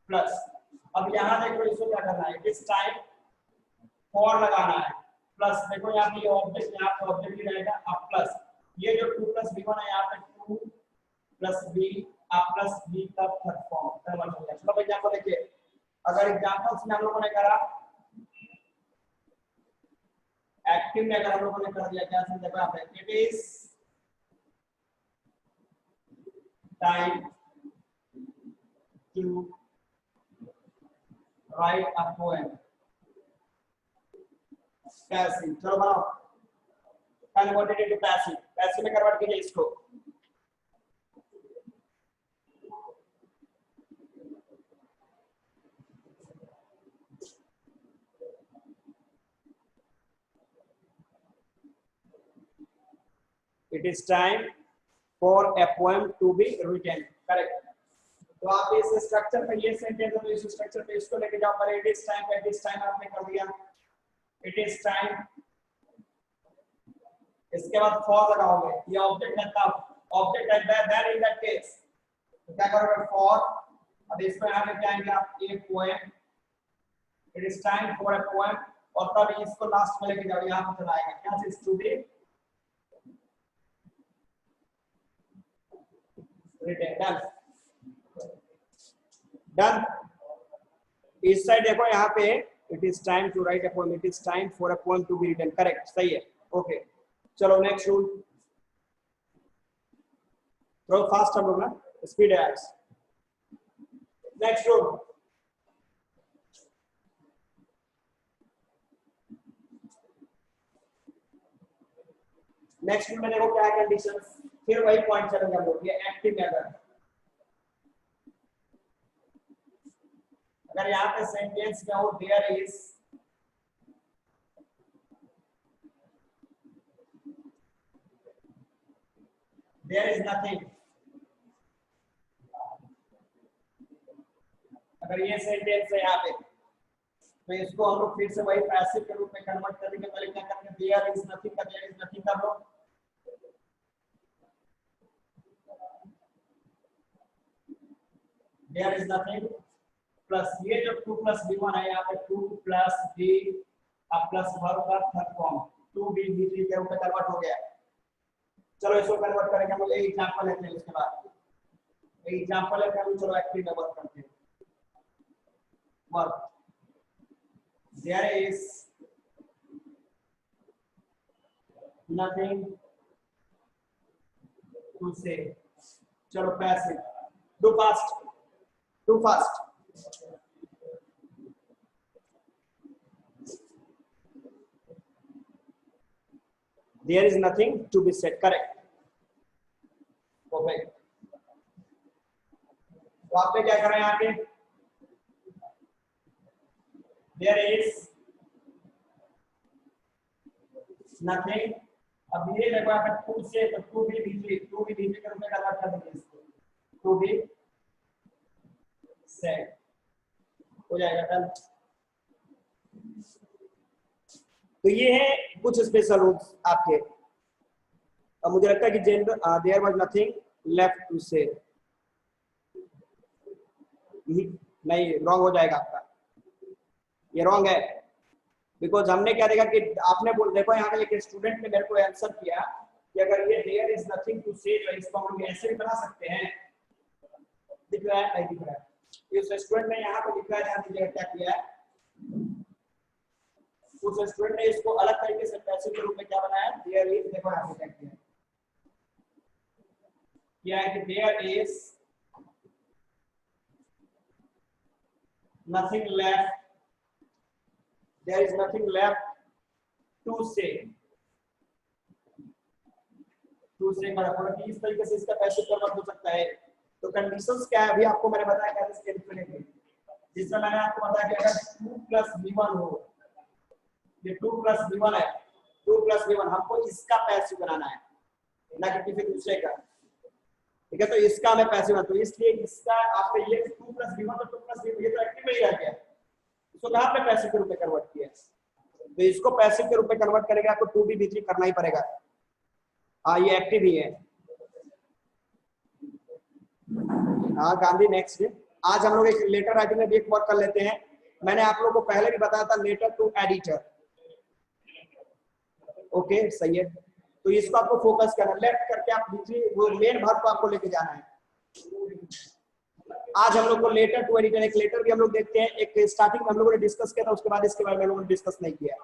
प्लस, अब यहाँ देखो इसको क्या करना है, इट इज टाइम फॉर लगाना है, प्लस देखो यहाँ पे ऑब्जेक्ट, यहाँ पे ऑब्जेक्ट ही रहेगा, अब प्लस ये जो 2 + b1 है, यहाँ पे 2 + b अब प्लस b का थर्ड फॉर्म कन्वर्ट हो गया। चलो एग्जांपल देखिए, अगर एग्जांपल्स में हम लोगों ने करा, एक्टिव में अगर हम लोगों ने कर दिया, क्या देखो यहाँ पे, it is time to write a poem, passive, चलो बनाओ, कन्वर्टेड इनटू पैसिव, पैसिव में कन्वर्ट कीजिए इसको, it is time for a poem to be written, correct. तो आप इस स्ट्रक्चर पे, ये सेंटेंस है तो इस स्ट्रक्चर पे इसको लेके जाओ, पर it is time, it is time आपने कर दिया, इट इज टाइम, इसके बाद फॉर लगाओगे, ये ऑब्जेक्ट है, तब ऑब्जेक्ट है देन इन दैट केस क्या करोगे फॉर, अब इसको यहाँ पे क्या आएंगे आप a poem, it is time for a poem, और तब इसको लास्ट में लेके जाओ, यहाँ पे चला आएगा क्या चीज टू बी रिटन, डन। इस साइड देखो यहाँ पे it is time to write a poem, it is time for a poem to be written, correct, सही है, ओके। चलो नेक्स्ट रूल, थोड़ा फास्ट हम लोग ना, स्पीड है आज। नेक्स्ट रूल, नेक्स्ट रूल में देखो क्या है कंडीशन, फिर वही पॉइंट चलेगा हम लोग, ये एक्टिव है। अगर यहाँ पे सेंटेंस में हो there is, there is nothing, अगर ये सेंटेंस है यहाँ पे, तो इसको हम लोग फिर से वही पैसिव के रूप में कन्वर्ट करने के पहले क्या करते हैं, देयर इज नथिंग का देयर इज नथिंग कर लो, देयर इज नथिंग प्लस ये जो 2 प्लस b1 है यहाँ पे 2 प्लस b अब प्लस वर्ब का थर्ड फॉर्म 2b b3 के रूप में कन्वर्ट हो गया। चलो इसको कन्वर्ट करेंगे हम लोग, एक एग्जांपल लेते हैं, इसके बाद एक एग्जांपल लेते हैं, चलो एक्टिव में वर्क करते हैं। Work there is nothing to say, चलो passive, do fast, do fast, there is nothing to be said, correct, perfect। तो आपने क्या करा यहाँ पे, there is nothing, अब ये देखो यहाँ पे 2 से, तो 2b b3 के रूप में कन्वर्ट कर देंगे इसको, 2b said हो जाएगा, डन। तो ये है कुछ स्पेशल रूल्स आपके। अब मुझे लगता है कि general there was nothing left to say, नहीं रॉन्ग हो जाएगा आपका, ये रॉन्ग है, बिकॉज हमने क्या देखा कि आपने बोल देखो यहाँ पे एक स्टूडेंट ने मेरे को आंसर किया कि अगर ये देयर इज नथिंग टू से, तो इसको हम लोग ऐसे भी बना सकते हैं, दिख रहा है नहीं दिख रहा है, इस स्टूडेंट ने यहाँ पे लिखा है, यहाँ की जगह क्या किया है, उस स्टूडेंट ने इसको अलग तरीके से पैसिव के रूप में क्या बनाया, देयर इज, देखो यहाँ पे क्या किया है कि there is nothing left, there is nothing left to say, to say बराबर इस तरीके से इसका पैसिव कन्वर्ट हो सकता है। तो कंडीशंस क्या है अभी आपको मैंने बताया क्या इसके इंफिनिटी, जिसमें मैंने आपको बताया कि अगर 2 प्लस b1 हो, ये 2 प्लस b1 है, 2 प्लस b1 हमको इसका पैसिव बनाना है, ना कि किसी दूसरे का, ठीक है, तो इसका हमें पैसिव, तो इसलिए इसका आपने ये 2 प्लस b1 तो 2 प्लस b1 ये तो एक्टिव में ही रह गया, इसको कहाँ पे पैसिव के रूप में कन्वर्ट किया, तो इसको पैसिव के रूप में कन्वर्ट करेगा आपको 2b b3 करना ही पड़ेगा। हाँ ये एक्टिव ही है। हाँ गांधी नेक्स्ट, आज हम लोग एक लेटर राइटिंग में भी एक वर्क कर लेते हैं। मैंने आप लोगों को पहले भी बताया था लेटर टू एडिटर, ओके सही है, तो इसको आपको फोकस करना, लेफ्ट करके आप दूसरी वो मेन भाग को आपको लेके जाना है। आज हम लोग को लेटर टू एडिटर, एक लेटर भी हम लोग देखते हैं, एक स्टार्टिंग में हम लोगों ने डिस्कस किया था, उसके बाद इसके बारे में हम लोगों ने डिस्कस नहीं किया,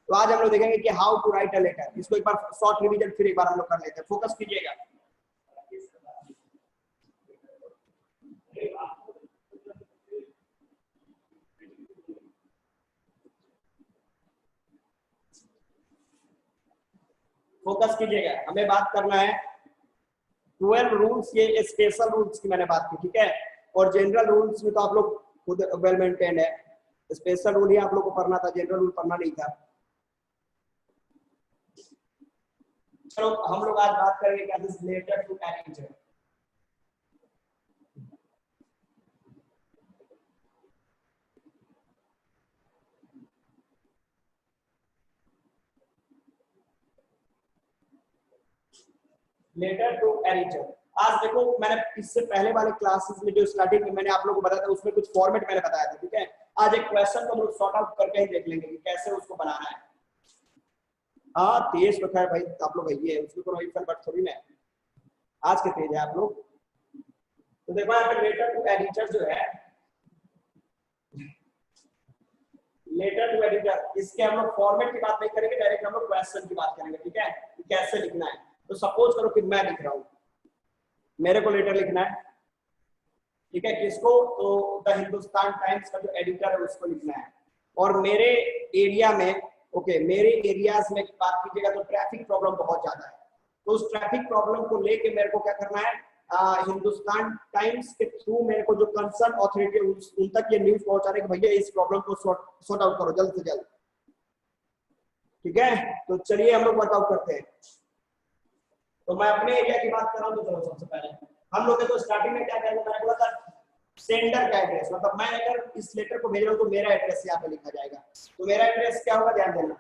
तो आज हम लोग देखेंगे कि how to write a letter, इसको एक बार शॉर्ट रिवीजन फिर एक बार हम लोग कर लेते हैं, फोकस कीजिएगा। फोकस कीजिएगा, हमें बात करना है 12 रूल्स, ये स्पेशल रूल्स की मैंने बात की, ठीक है, और जनरल रूल्स में तो आप लोग खुद वेल मेंटेन्ड है, स्पेशल रूल ही आप लोग को पढ़ना था, जनरल रूल पढ़ना नहीं था। चलो हम लोग आज बात करेंगे क्या this letter to editor, letter to editor. आज देखो मैंने इससे पहले वाले क्लासेस में जो स्टार्टिंग में मैंने आप लोगों को बताया था उसमें कुछ फॉर्मेट मैंने बताया था, ठीक है। आज एक क्वेश्चन को हम लोग सॉर्ट आउट करके ही देख लेंगे कि कैसे उसको बनाना है। हाँ तेज तो खैर भाई आप लोग है, उसमें कोई इफेक्ट बट थोड़ी ना आज के तेज है आप लोग। तो देखो यहाँ पे लेटर टू एडिटर जो है, लेटर टू एडिटर, इसके हम लोग फॉर्मेट की बात नहीं करेंगे, डायरेक्ट हम लोग क्वेश्चन की बात करेंगे, ठीक है, कि कैसे लिखना है। तो सपोज करो कि मैं लिख रहा हूँ, मेरे को लेटर लिखना है, ठीक है, किसको, तो द हिंदुस्तान टाइम्स का जो एडिटर है उसको लिखना है। और मेरे एरिया में, ओके, मेरे एरियाज में बात कीजिएगा तो ट्रैफिक प्रॉब्लम बहुत ज्यादा है, तो उस ट्रैफिक प्रॉब्लम को लेके मेरे को क्या करना है, हिंदुस्तान टाइम्स के थ्रू मेरे को जो कंसर्न अथॉरिटी है उन तक ये न्यूज पहुंचाने कि भैया इस प्रॉब्लम को सॉर्ट आउट करो जल्द से जल्द, ठीक है। तो चलिए हम लोग वर्कआउट करते हैं। तो मैं अपने एरिया की बात कर रहा हूँ, तो चलो सबसे पहले हम लोग तो स्टार्टिंग में क्या करेंगे, मैंने बोला था सेंडर का एड्रेस, मतलब मैं अगर इस लेटर को भेज रहा हूँ तो मेरा एड्रेस यहाँ पे लिखा जाएगा। तो मेरा एड्रेस क्या होगा, ध्यान देना,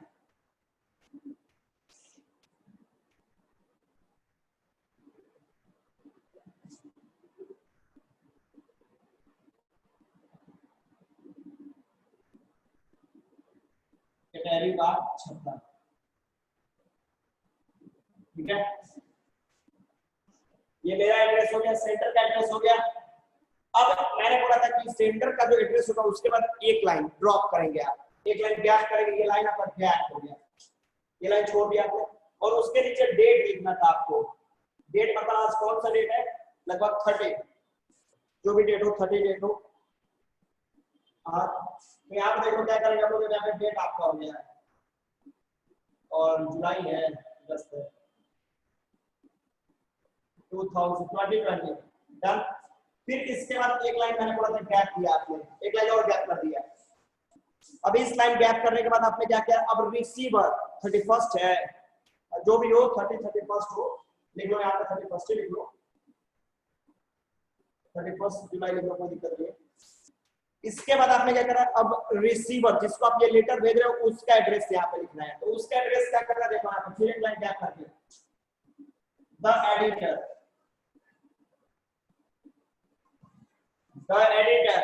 कटहरी बाग छपरा, ठीक है। ये मेरा एड्रेस हो गया, सेंटर का एड्रेस हो गया। अब मैंने बोला था कि सेंटर का जो एड्रेस होगा उसके बाद एक लाइन ड्रॉप करेंगे आप, एक लाइन गैप करेंगे, ये लाइन आपका गैप हो गया, ये लाइन छोड़ दिया आपने। और उसके नीचे डेट लिखना था आपको, डेट मतलब आज कौन सा डेट है, लगभग 30, जो भी डेट हो 30 डेट हो। हाँ तो यहाँ पे देखो क्या करेंगे हम लोग, यहाँ पे डेट आपका हो गया है और जुलाई है 10 2020 डन। फिर इसके बाद एक लाइन मैंने बोला था गैप दिया आपने, एक लाइन और गैप कर दिया। अब इस लाइन गैप करने के बाद आपने क्या किया, अब रिसीवर 31 है, जो भी हो 31 हो, लिख लो यहाँ पे 31 लिख लो, 31 जुलाई लिख लो, कोई दिक्कत नहीं है। इसके बाद आपने क्या करा, अब रिसीवर जिसको आप ये लेटर भेज रहे हो उसका एड्रेस यहाँ पे लिखना है। तो उसका एड्रेस क्या करना है, देखो यहाँ पे फिर एक लाइन गैप करके the editor, the editor,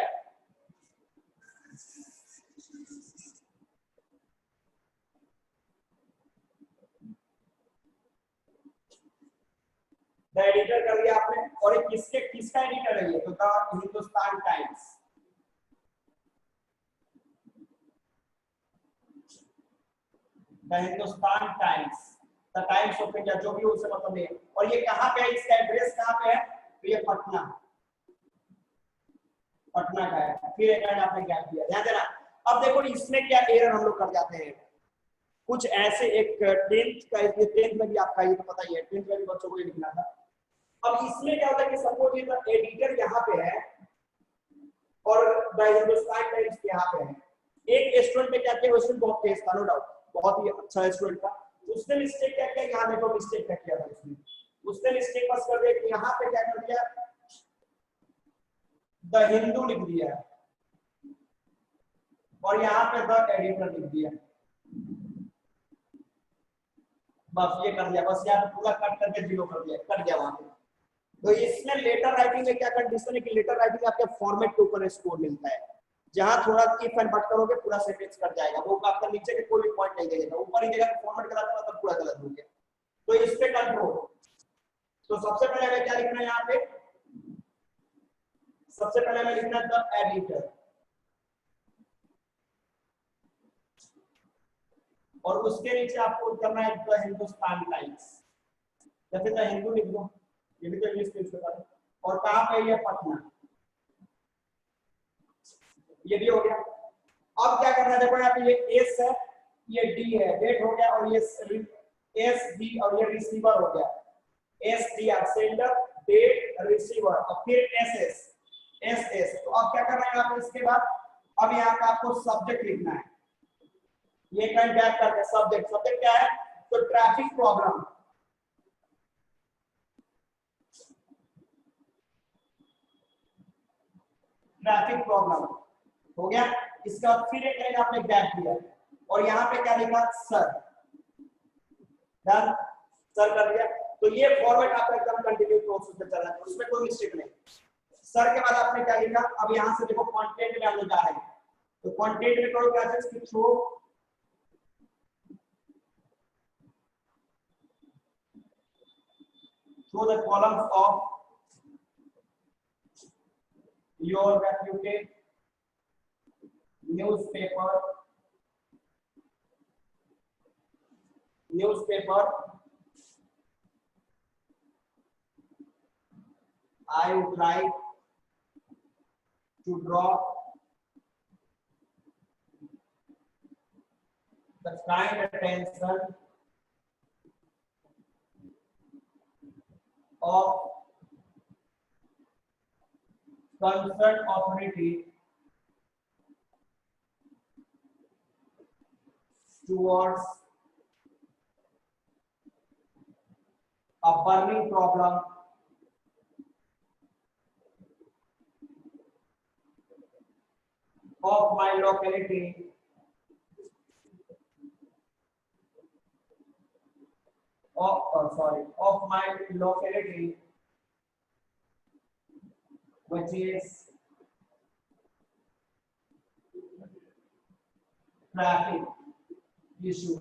the editor कर दिया आपने। और ये किसका एडिटर है, ये तो the Hindustan times, the Hindustan times, the times of India, जो भी उससे मतलब है। और ये कहाँ पे है, इसका एड्रेस कहाँ पे है, तो ये पटना, पटना का है। फिर एक लाइन आपने गैप दिया, ध्यान देना। अब देखो इसमें क्या एरर हम लोग कर जाते हैं, कुछ ऐसे, एक 10th का, इसलिए 10th में भी आपका ये तो पता ही है, 10th में भी बच्चों को ये लिखना था। अब इसमें क्या होता है कि सपोज ये एडिटर यहाँ पे है और द हिंदुस्तान टाइम्स यहाँ पे है। एक स्टूडेंट ने क्या किया, स्टूडेंट बहुत तेज था, नो डाउट, बहुत ही अच्छा स्टूडेंट था, उसने मिस्टेक क्या किया, यहाँ देखो मिस्टेक क्या किया था उसने मिस्टेक बस कर दिया कि यहाँ पे क्या कर दिया, द हिंदू लिख दिया और यहाँ पे द एडिटर लिख दिया, बस ये कर दिया, बस यहाँ पे पूरा कट करके 0 कर दिया, कट गया वहां पे। तो इसमें लेटर राइटिंग में क्या कंडीशन है कि लेटर राइटिंग आपके फॉर्मेट के ऊपर स्कोर मिलता है, जहां थोड़ा इफ एंड बट करोगे पूरा सेंटेंस कट जाएगा, वो आपका नीचे के कोई भी पॉइंट नहीं देगा, ऊपर ही जगह फॉर्मेट गलत है तब पूरा गलत हो गया। तो इस पे कंट्रोल। तो सबसे पहले हमें क्या लिखना है, यहाँ पे सबसे पहले हमें लिखना है द एडिटर, और उसके नीचे आपको करना है द हिंदुस्तान टाइम्स, या फिर द हिंदू लिख दो, ये भी तो इंग्लिश न्यूज़पेपर है। और कहां पे ये, पटना, ये भी हो गया। अब क्या करना है, देखो यहाँ पे ये एस है, ये डी है, डेट हो गया, और ये एस डी, और ये रिसीवर हो गया, S D R sender, date, receiver, और फिर एस एस, एस एस। तो अब क्या करना है यहाँ पे, इसके बाद अब यहाँ पे आपको सब्जेक्ट लिखना है, ये कहीं गैप करके सब्जेक्ट, सब्जेक्ट क्या है, तो ट्रैफिक प्रॉब्लम, ट्रैफिक प्रॉब्लम हो गया। इसका फिर एक लाइन आपने गैप दिया और यहाँ पे क्या लिखा, सर, डन, सर कर दिया। तो ये फॉर्मेट आपका एकदम कंटिन्यू प्रोसेस में चल रहा है, उसमें कोई मिस्टेक नहीं। सर के बाद आपने क्या लिखा, अब यहां से देखो कंटेंट में हम लोग जा रहे हैं, तो कंटेंट में करो क्या चीज की show the columns of your reputed newspaper I would like to draw the kind attention of concerned authority towards a burning problem of my locality of my locality, which is traffic issues।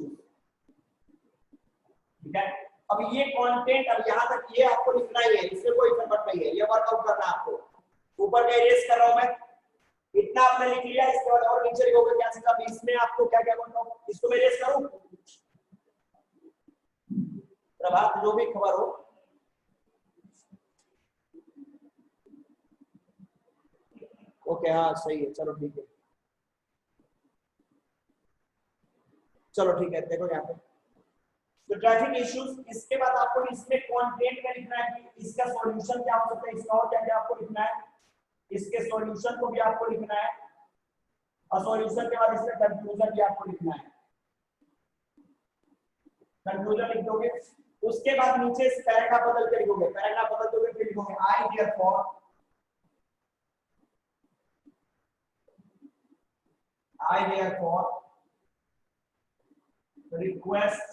ठीक है, अब ये content, अब यहाँ तक ये आपको लिखना ही है, इसमें कोई फर्क नहीं है, ये वर्कआउट करना है आपको। ऊपर का इरेज कर रहा हूं मैं, इतना आपने लिख लिया, इसके बाद और नीचे लिखोगे क्या सीधा, इसमें आपको क्या क्या बोलता हूं, इसको मैं इरेज करूं, प्रभात जो भी खबर हो, ओके हाँ सही है, चलो ठीक है, चलो ठीक है, देखो यहाँ पे तो ट्रैफिक इश्यूज। इसके बाद आपको इसमें कंटेंट में लिखना है कि इसका सॉल्यूशन क्या हो सकता है, इसका और क्या क्या आपको लिखना है, इसके सॉल्यूशन को भी आपको लिखना है, और सॉल्यूशन के बाद इसका कंक्लूजन भी आपको लिखना है, कंक्लूजन लिख दोगे। उसके बाद नीचे इस पैराग्राफ बदल के लिखोगे, पैराग्राफ बदल दोगे फिर लिखोगे आई therefore request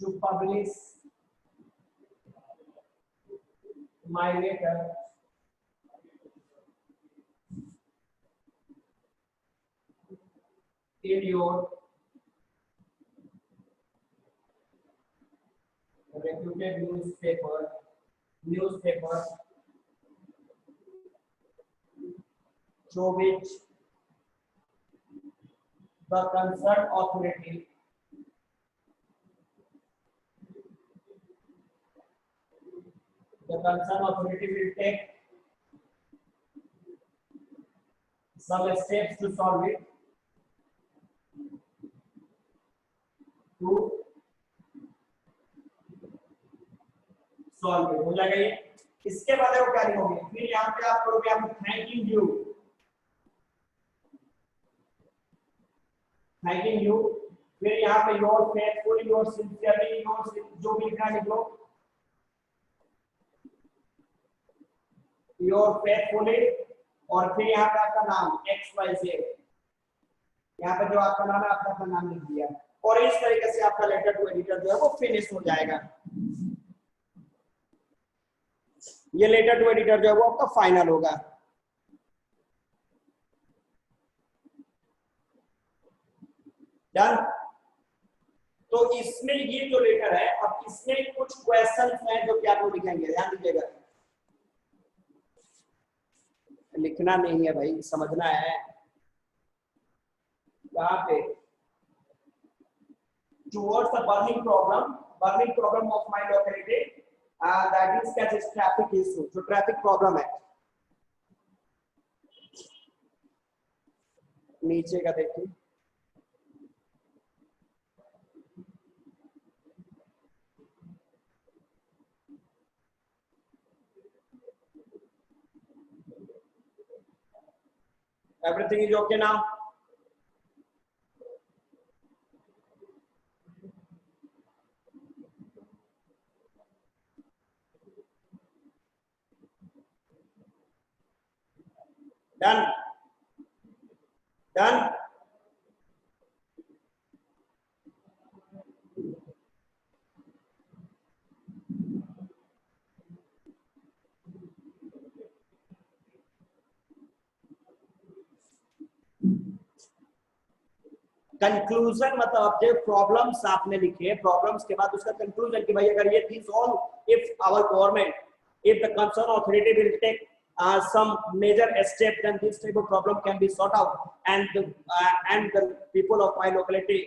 to publish my letter in your reputed newspaper through which the concerned authority will take some steps to solve it, हो जाएगा ये। इसके बाद वो क्या लिखोगे, फिर यहाँ पे आप करोगे आप थैंकिंग यू, फिर यहाँ पे your faithfully, your sincerely, your जो भी लिखना लिख लो, योर फेथफुली, और फिर यहाँ पे आपका नाम XYZ, यहाँ पे जो आपका नाम है आपने अपना नाम लिख दिया, और इस तरीके से आपका लेटर टू एडिटर जो है वो फिनिश हो जाएगा। ये लेटर टू एडिटर जो है वो आपका फाइनल होगा। डन। तो इसमें ये जो लेटर है, अब इसमें कुछ क्वेश्चंस हैं जो कि आप लोग लिखेंगे, ध्यान दीजिएगा, लिखना नहीं है भाई, समझना है। यहाँ पे towards the burning problem of my locality, that is क्या चीज, ट्रैफिक इशू, जो ट्रैफिक प्रॉब्लम है। नीचे का देखिए, everything is okay now? Done. Conclusion मतलब अब जो प्रॉब्लम्स आपने लिखे, प्रॉब्लम्स के बाद उसका कंक्लूजन कि भाई अगर ये things all, if our government, if the concern authority will take some major step, then this type of problem can be sorted out, and the people of my locality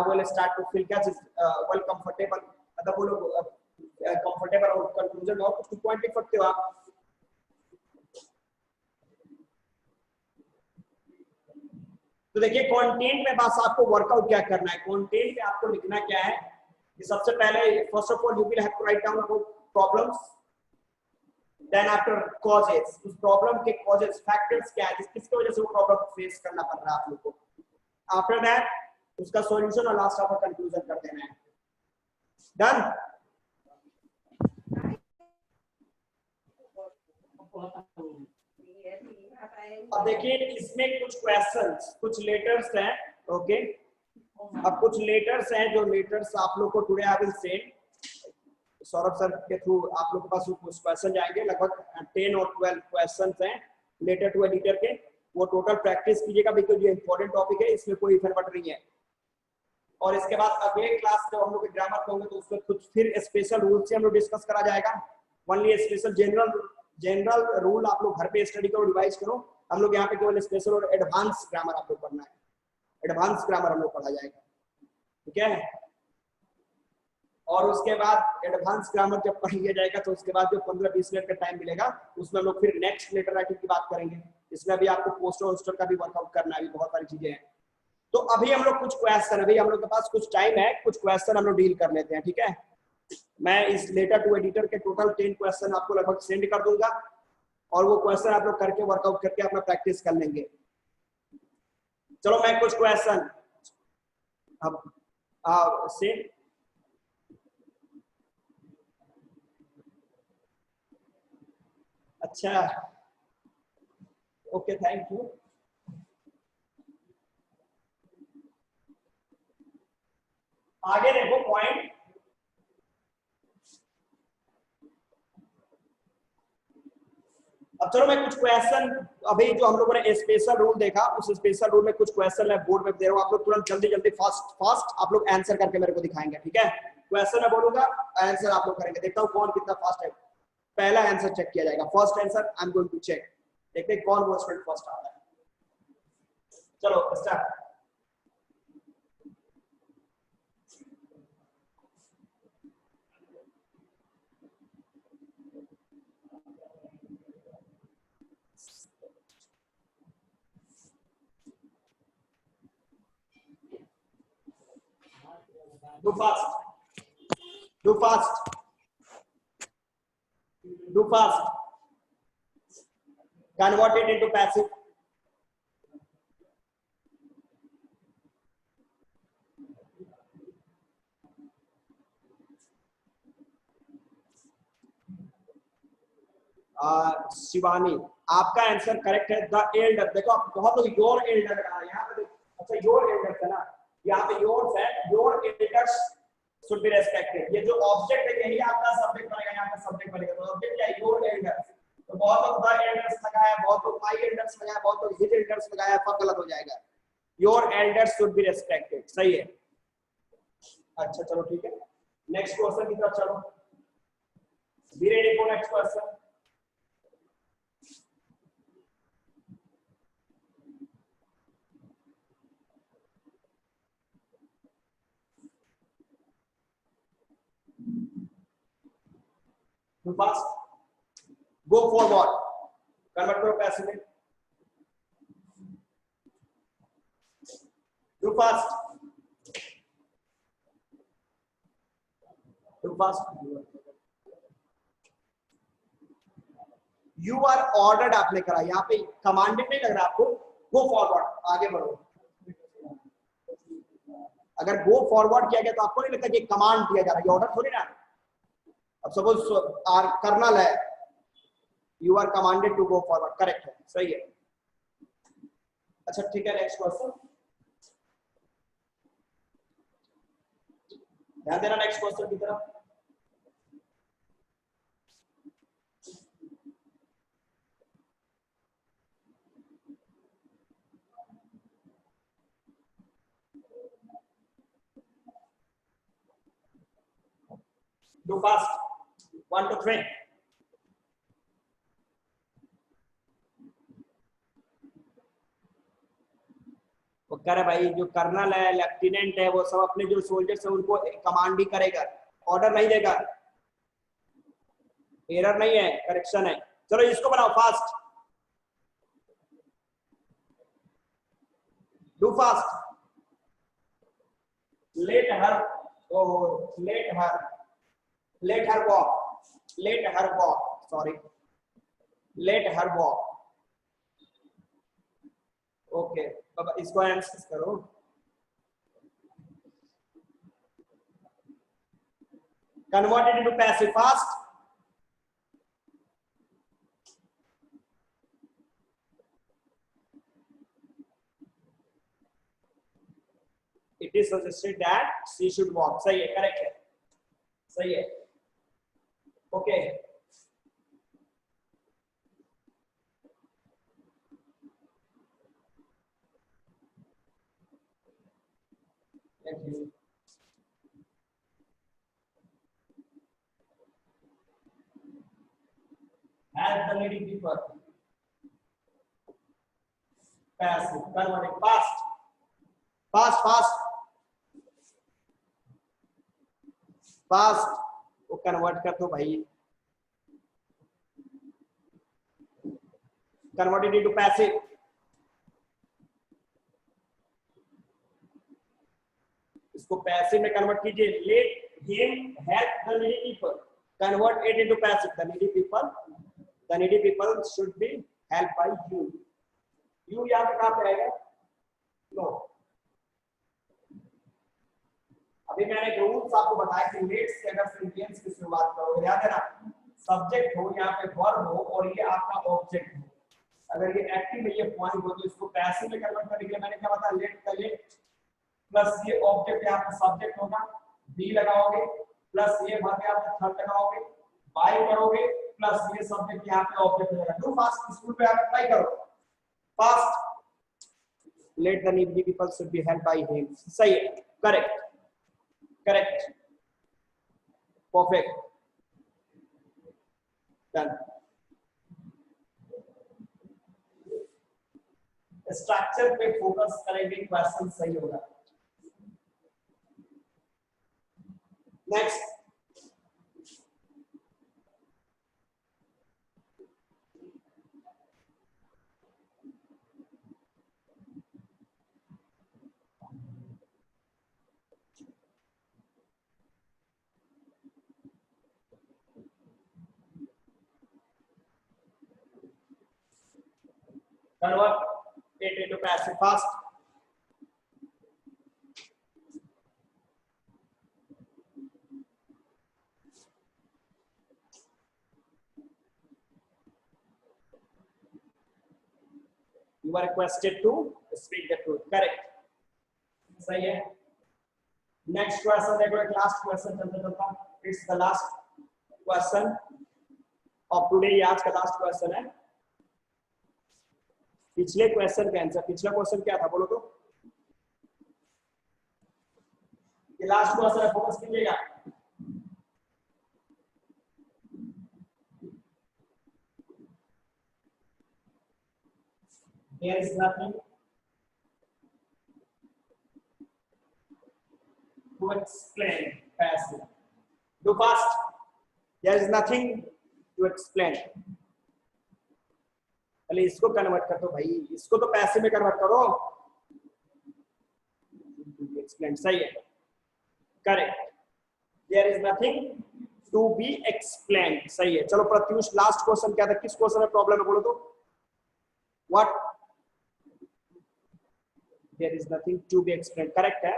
will start to feel well comfortable, मतलब वो लोग comfortable और conclusion और कुछ point लिख सकते हो आप। तो देखिए कंटेंट में बस आपको वर्कआउट क्या करना है, कंटेंट में आपको लिखना क्या है कि सबसे पहले first of all you will have to write down about problems, then after causes, उस प्रॉब्लम के कॉजेस फैक्टर्स क्या है जिसकी वजह से वो प्रॉब्लम फेस करना पड़ रहा है आप लोग को, आफ्टर दैट उसका सॉल्यूशन और लास्ट आपका कंक्लूजन कर देना है। डन। अब देखिए इसमें कुछ क्वेश्चंस, कुछ लेटर्स हैं, ओके। अब कुछ लेटर्स हैं जो लेटर्स आप लोग को today I will send, Saurabh sir के थ्रू आप लोग के पास कुछ क्वेश्चन जाएंगे, लगभग 10 और 12 क्वेश्चंस हैं लेटर टू एडिटर के, वो टोटल प्रैक्टिस कीजिएगा बिकॉज़ ये इंपॉर्टेंट टॉपिक है, इसमें कोई फर्क नहीं है। और इसके बाद अगले क्लास जब हम लोग ग्रामर का होंगे तो उसमें कुछ फिर स्पेशल रूल से हम लोग डिस्कस करा जाएगा, ओनली स्पेशल जनरल रूल आप लोग घर पे स्टडी करो, रिवाइज करो। हम लोग यहाँ पे केवल स्पेशल और एडवांस ग्रामर आप लोग पढ़ना है, एडवांस ग्रामर हम लोग पढ़ा जाएगा, ठीक है। और उसके बाद एडवांस ग्रामर जब पढ़ लिया जाएगा तो उसके बाद जो 15-20 मिनट का टाइम मिलेगा उसमें हम लोग फिर नेक्स्ट लेटर राइटिंग की बात करेंगे, इसमें भी आपको पोस्टर वोस्टर का भी वर्कआउट करना है, बहुत सारी चीजें हैं। तो अभी हम लोग कुछ क्वेश्चन, अभी हम लोग के पास कुछ टाइम है, कुछ क्वेश्चन हम लोग डील कर लेते हैं, ठीक है। मैं इस लेटर टू एडिटर के टोटल 10 क्वेश्चन आपको लगभग सेंड कर दूंगा और वो क्वेश्चन आप लोग करके वर्कआउट करके अपना प्रैक्टिस कर लेंगे। चलो मैं कुछ क्वेश्चन अब से अच्छा, ओके थैंक यू। आगे देखो पॉइंट, अब चलो मैं कुछ क्वेश्चन, अभी जो हम लोगों ने स्पेशल रूल देखा उस स्पेशल रूल में कुछ क्वेश्चन मैं बोर्ड में दे रहा हूं, आप लोग तुरंत जल्दी जल्दी फास्ट आप लोग आंसर करके मेरे को दिखाएंगे, ठीक है। क्वेश्चन मैं बोलूंगा, आंसर आप लोग करेंगे, देखता हूं कौन कितना फास्ट है। पहला आंसर चेक किया जाएगा, first answer I am going to check, देखते हैं कौन वो स्टूडेंट फर्स्ट आता है। चलो start. Do fast. Do fast. Do fast. Convert it into passive. Shivani आपका आंसर करेक्ट है, द एल्डर। देखो आप बहुत लोग योर एल्डर यहाँ पे, अच्छा योर एल्डर है ना, यहाँ पे योर्स है, your elders should be respected. ये जो ऑब्जेक्ट है यही आपका सब्जेक्ट बनेगा, यहाँ पे सब्जेक्ट बनेगा, तो ऑब्जेक्ट क्या है, योर एल्डर्स। तो बहुत लोग द एल्डर्स लगाया, बहुत लोग माय एल्डर्स लगाया, बहुत लोग हिज एल्डर्स लगाया, सब गलत हो जाएगा। Your elders should be respected, सही है। अच्छा चलो ठीक है, नेक्स्ट क्वेश्चन की तरफ चलो। Be ready for next question. Fast. Go forward. Convert to passive. Too fast. Too fast. You are ordered आपने करा, यहाँ पे कमांडेड नहीं लग रहा आपको, गो फॉरवर्ड, आगे बढ़ो। अगर गो फॉरवर्ड किया गया तो आपको नहीं लगता कि कमांड दिया जा रहा है, ये ऑर्डर थोड़ी ना। अब सपोज कर्नल है, you are commanded to go forward, correct है, सही है। अच्छा ठीक है, नेक्स्ट क्वेश्चन ध्यान देना, नेक्स्ट क्वेश्चन की तरफ। Do fast. 1 to 3. वो करे भाई, जो कर्नल है, लेफ्टिनेंट है, वो सब अपने जो सोल्जर्स है उनको कमांड ही करेगा, ऑर्डर नहीं देगा। एरर नहीं है, करेक्शन है। चलो इसको बनाओ fast. Do fast. Let her, let her walk, sorry, let her walk. Okay, अब इसको आंसर करो। Converted into passive fast. It is suggested that she should walk. सही है, करेक्ट है, सही है। Okay, thank you. Help the needy people. Passive, converted, fast, fast, fast, fast. वो convert कर दो भाई, कन्वर्टेड इनटू पैसिव। इसको पैसिव में कन्वर्ट कीजिए। Let him help the needy people, convert it into passive. The needy people should be help by you. You यहाँ पे कहाँ पे आएगा? नो। अभी मैंने रूल्स आपको बताया कि लेट से अगर सेंटेंस की शुरुआत करोगे, याद है ना, सब्जेक्ट हो, यहाँ पे वर्ब हो और ये आपका ऑब्जेक्ट हो। अगर ये एक्टिव में ये पॉइंट हो तो इसको पैसिव में कन्वर्ट करने के लिए मैंने क्या बताया, लेट का लेट प्लस ये ऑब्जेक्ट यहाँ पे सब्जेक्ट होगा, बी लगाओगे, प्लस ये वर्ब यहाँ पे थर्ड लगाओगे, बाय करोगे, प्लस ये सब्जेक्ट यहाँ पे ऑब्जेक्ट हो जाएगा। डू फास्ट, स्कूल पे आप अप्लाई करो। Fast, let the needy people should be help by him. सही है, correct, correct, perfect, done. Structure पे फोकस करेंगे, क्वेश्चन सही होगा। Next, convert it into passive fast. You are requested to speak the truth. Correct. सही है। Next question देखो, एक लास्ट क्वेश्चन चलता चलता, it's the last question of today. आज का लास्ट क्वेश्चन है। पिछले क्वेश्चन का आंसर, पिछला क्वेश्चन क्या था बोलो तो? ये लास्ट क्वेश्चन है, फोकस कीजिएगा। There is nothing to explain. Passive. Do fast. There is nothing to explain. चलिए इसको कन्वर्ट कर दो भाई, इसको तो पैसिव में कन्वर्ट करो। एक्सप्लेन, सही है, correct. There is nothing to be explain, सही है। चलो प्रत्युष, लास्ट क्वेश्चन क्या था? किस क्वेश्चन में प्रॉब्लम है बोलो तो? What? There is nothing to be explain, correct है।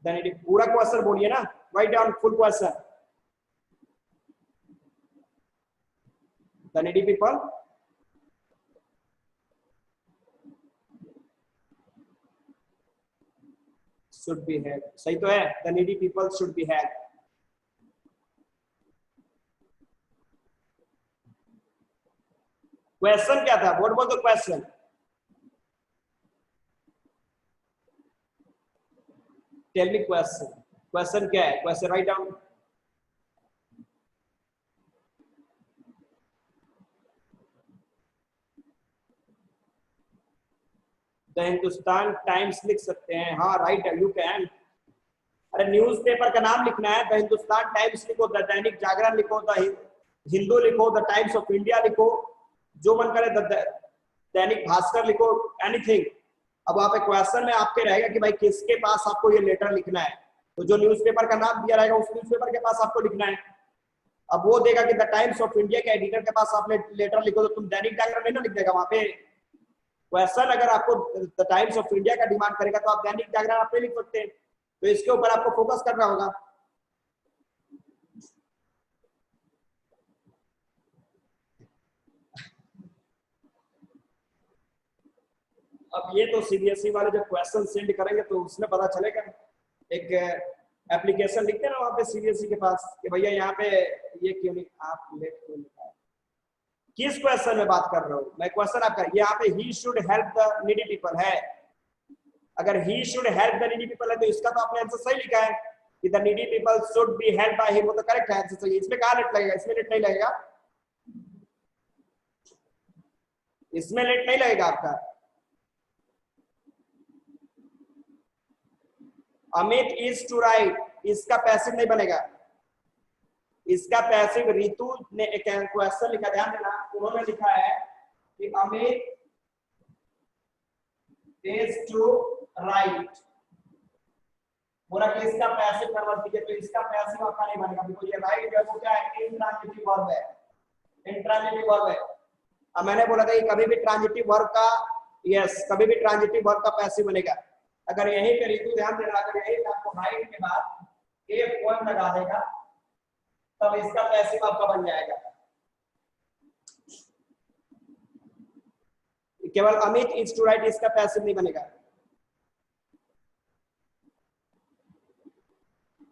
देन इट पूरा क्वेश्चन बोलिए ना, write down full question. The needy people should be helped. सही तो है, the needy people should be helped. Question क्या था? What was the question? Tell me question. Question क्या है? Question write down. The Hindustan times लिख सकते हैं, हाँ राइट है, यू कैन। अरे न्यूज़पेपर का नाम लिखना है, द हिंदुस्तान टाइम्स लिखो, द दैनिक जागरण लिखो, द हिंदू लिखो, द टाइम्स ऑफ इंडिया लिखो, जो मन करे, द दैनिक भास्कर लिखो, एनीथिंग। अब वहां पे क्वेश्चन में आपके रहेगा कि भाई किसके पास आपको ये लेटर लिखना है, तो जो न्यूज़पेपर का नाम दिया रहेगा उस न्यूज़पेपर के पास आपको लिखना है। अब वो देगा कि द टाइम्स ऑफ इंडिया के एडिटर के पास आपने लेटर लिखो, तो तुम दैनिक जागरण नहीं ना लिख देगा वहां पे। क्वेश्चन अगर आपको द टाइम्स ऑफ इंडिया का डिमांड करेगा तो आप दैनिक जागरण आप नहीं लिख सकते, तो इसके ऊपर आपको फोकस करना होगा। अब ये तो सीबीएसई वाले जब क्वेश्चन सेंड करेंगे तो उसमें पता चलेगा। एक एप्लीकेशन लिखते हैं ना वहाँ पे सीबीएसई के पास कि भैया यहाँ पे ये क्यों नहीं, आप लेट क्यों लिखा है, किस क्वेश्चन में बात कर रहे हो, मैं क्वेश्चन आपका यहाँ पे he should help the needy people है, अगर he should help the needy people है तो इसका तो आपने आंसर सही लिखा है कि the needy people should be help by him, वो तो करेक्ट है आंसर सही। इसमें कहाँ लेट लगेगा? इसमें लेट नहीं लगेगा, इसमें लेट नहीं लगेगा आपका। अमित इज टू राइट, इसका पैसिव नहीं बनेगा, इसका पैसिव रितु ने एक क्वेश्चन लिखा, ध्यान देना, उन्होंने लिखा है कि अमित इज टू राइट, बोला कि इसका पैसिव कन्वर्ट कीजिए, तो इसका पैसिव आपका नहीं बनेगा, बिकॉज़ ये राइट है वो क्या है, इंट्रांजिटिव वर्ब है, इंट्रांजिटिव वर्ब है। अब मैंने बोला था कि कभी भी ट्रांजिटिव वर्ब का, यस कभी भी ट्रांजिटिव वर्ब का पैसिव बनेगा। अगर यहीं पे रितु ध्यान देना, अगर यहीं पे आपको राइट के बाद एक पॉइंट लगा देगा तब इसका पैसिव आपका बन जाएगा। केवल अमित इज टू राइट इसका पैसिव नहीं बनेगा।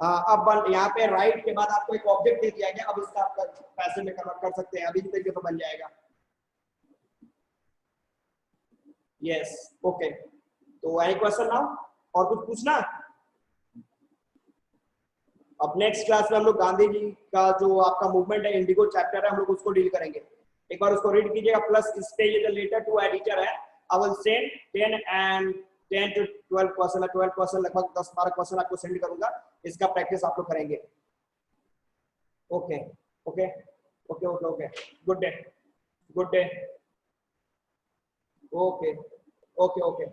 अब बन यहाँ पे राइट के बाद आपको एक ऑब्जेक्ट दे दिया गया, अब इसका आप पैसिव में कन्वर्ट कर सकते हैं, अभी तरीके तो बन जाएगा। यस ओके, तो एनी क्वेश्चन नाउ, और कुछ पूछना? अब नेक्स्ट क्लास में हम लोग गांधी जी का जो आपका मूवमेंट है, इंडिगो चैप्टर है, हम लोग उसको डील करेंगे। एक बार उसको रीड कीजिएगा, प्लस इस पे ये जो लेटर टू एडिटर है, I will send 10 to 12 question, 12 question, लगभग 10-12 क्वेश्चन आपको सेंड करूंगा, इसका प्रैक्टिस आप लोग करेंगे। Okay okay okay okay okay, good day, good day, okay okay okay.